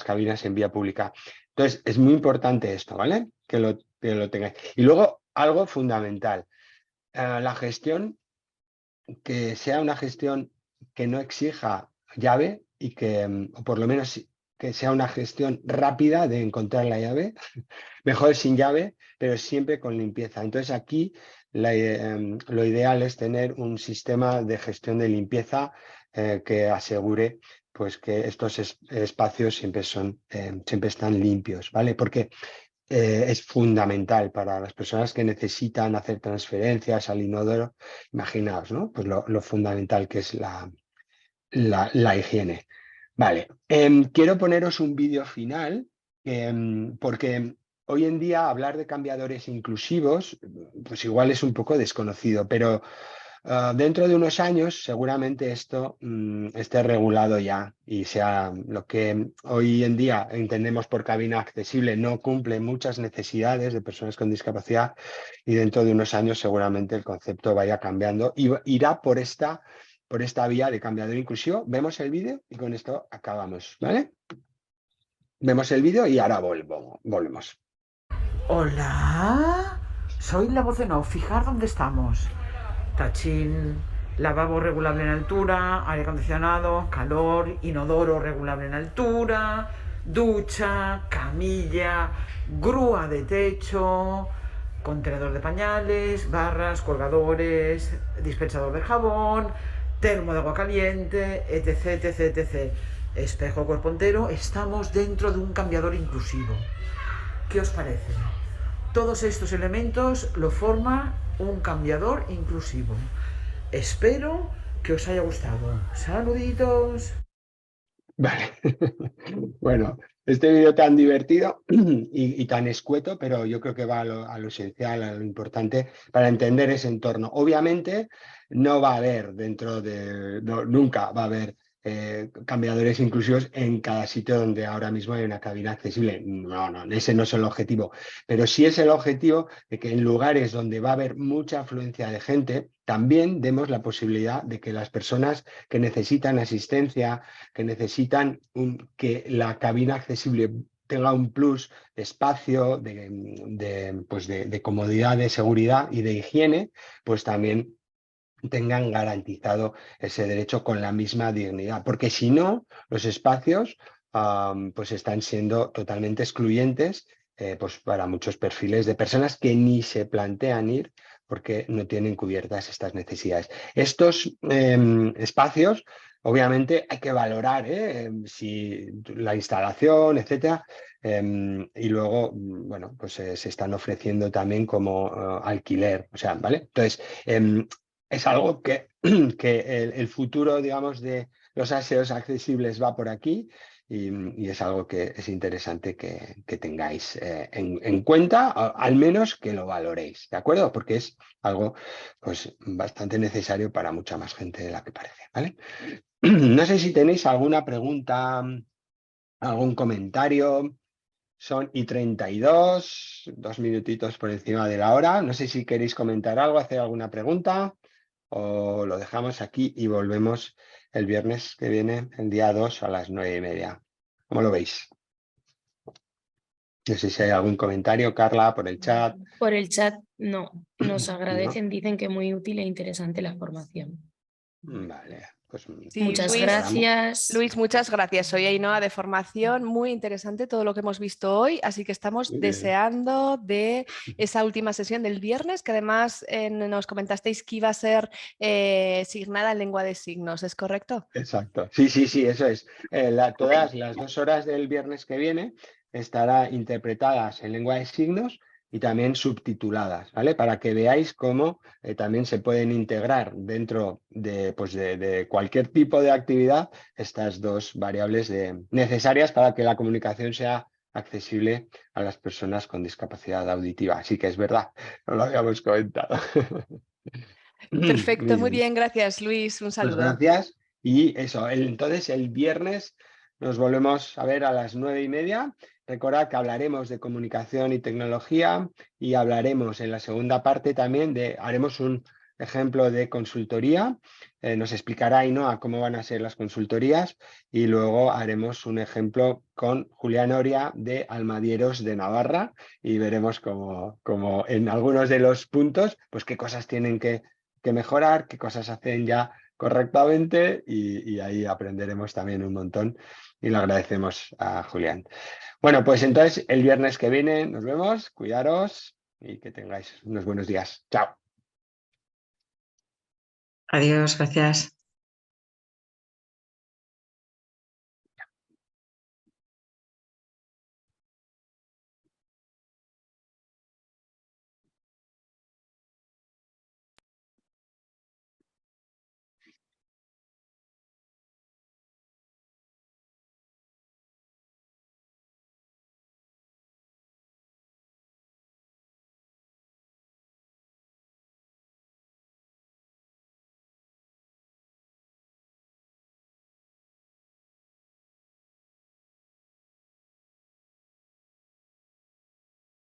cabinas en vía pública. Entonces, es muy importante esto, ¿vale? Que lo tengáis. Y luego, algo fundamental, la gestión, que sea una gestión que no exija llave y que, o por lo menos, que sea una gestión rápida de encontrar la llave, mejor sin llave, pero siempre con limpieza. Entonces aquí lo ideal es tener un sistema de gestión de limpieza que asegure pues, que estos espacios siempre están limpios, ¿vale? Porque es fundamental para las personas que necesitan hacer transferencias al inodoro. Imaginaos, ¿no? Pues lo fundamental que es la higiene. Vale, quiero poneros un vídeo final porque hoy en día hablar de cambiadores inclusivos pues igual es un poco desconocido, pero dentro de unos años seguramente esto esté regulado ya y sea lo que hoy en día entendemos por cabina accesible, no cumple muchas necesidades de personas con discapacidad y dentro de unos años seguramente el concepto vaya cambiando y irá por esta por esta vía de cambiador inclusivo. Vemos el vídeo y con esto acabamos, ¿vale? Vemos el vídeo y ahora volvemos. Hola, soy la voz en off. Fijar dónde estamos. Tachín, lavabo regulable en altura, aire acondicionado, calor, inodoro regulable en altura, ducha, camilla, grúa de techo, contenedor de pañales, barras, colgadores, dispensador de jabón, termo de agua caliente, etc, etc, etc. Espejo cuerpo entero. Estamos dentro de un cambiador inclusivo. ¿Qué os parece? Todos estos elementos lo forma un cambiador inclusivo. Espero que os haya gustado. ¡Saluditos! Vale. Bueno, este vídeo tan divertido y tan escueto, pero yo creo que va a lo esencial, a lo importante para entender ese entorno. Obviamente no va a haber nunca va a haber cambiadores inclusivos en cada sitio donde ahora mismo hay una cabina accesible. No, ese no es el objetivo. Pero sí es el objetivo de que en lugares donde va a haber mucha afluencia de gente, también demos la posibilidad de que las personas que necesitan asistencia, que necesitan que la cabina accesible tenga un plus de espacio, de comodidad, de seguridad y de higiene, pues también tengan garantizado ese derecho con la misma dignidad, porque si no, los espacios pues están siendo totalmente excluyentes pues para muchos perfiles de personas que ni se plantean ir porque no tienen cubiertas estas necesidades. Estos espacios, obviamente, hay que valorar si la instalación, etcétera, y luego, bueno, pues se están ofreciendo también como alquiler, o sea, ¿vale? Entonces, es algo que el futuro, digamos, de los aseos accesibles va por aquí y es algo que es interesante que tengáis en cuenta, al menos que lo valoréis, ¿de acuerdo? Porque es algo pues, bastante necesario para mucha más gente de la que parece, ¿vale? No sé si tenéis alguna pregunta, algún comentario. Son y 32, 2 minutitos por encima de la hora. No sé si queréis comentar algo, hacer alguna pregunta. O lo dejamos aquí y volvemos el viernes que viene, el día 2 a las 9:30. ¿Cómo lo veis? No sé si hay algún comentario, Carla, por el chat. Por el chat no, nos agradecen, ¿No? dicen que muy útil e interesante la formación. Vale, pues Sí, muchas Luis, gracias. Luis, muchas gracias. Soy Ainhoa de Formación, muy interesante todo lo que hemos visto hoy, así que estamos Muy bien. deseando de esa última sesión del viernes, que además nos comentasteis que iba a ser signada en lengua de signos, ¿es correcto? Exacto. Sí, eso es. Todas las 2 horas del viernes que viene estará interpretadas en lengua de signos y también subtituladas, ¿vale? Para que veáis cómo también se pueden integrar dentro de cualquier tipo de actividad estas dos variables necesarias para que la comunicación sea accesible a las personas con discapacidad auditiva. Así que es verdad, no lo habíamos comentado. Perfecto, muy bien, gracias Luis, un Pues saludo. gracias. Y eso, entonces el viernes nos volvemos a ver a las 9:30. Recordad que hablaremos de comunicación y tecnología y hablaremos en la segunda parte también haremos un ejemplo de consultoría. Nos explicará Ainhoa cómo van a ser las consultorías y luego haremos un ejemplo con Julián Oria de Almadieros de Navarra y veremos cómo en algunos de los puntos, pues qué cosas tienen que mejorar, qué cosas hacen ya correctamente y ahí aprenderemos también un montón y le agradecemos a Julián. Bueno, pues entonces el viernes que viene nos vemos, cuidaros y que tengáis unos buenos días. Chao. Adiós, gracias.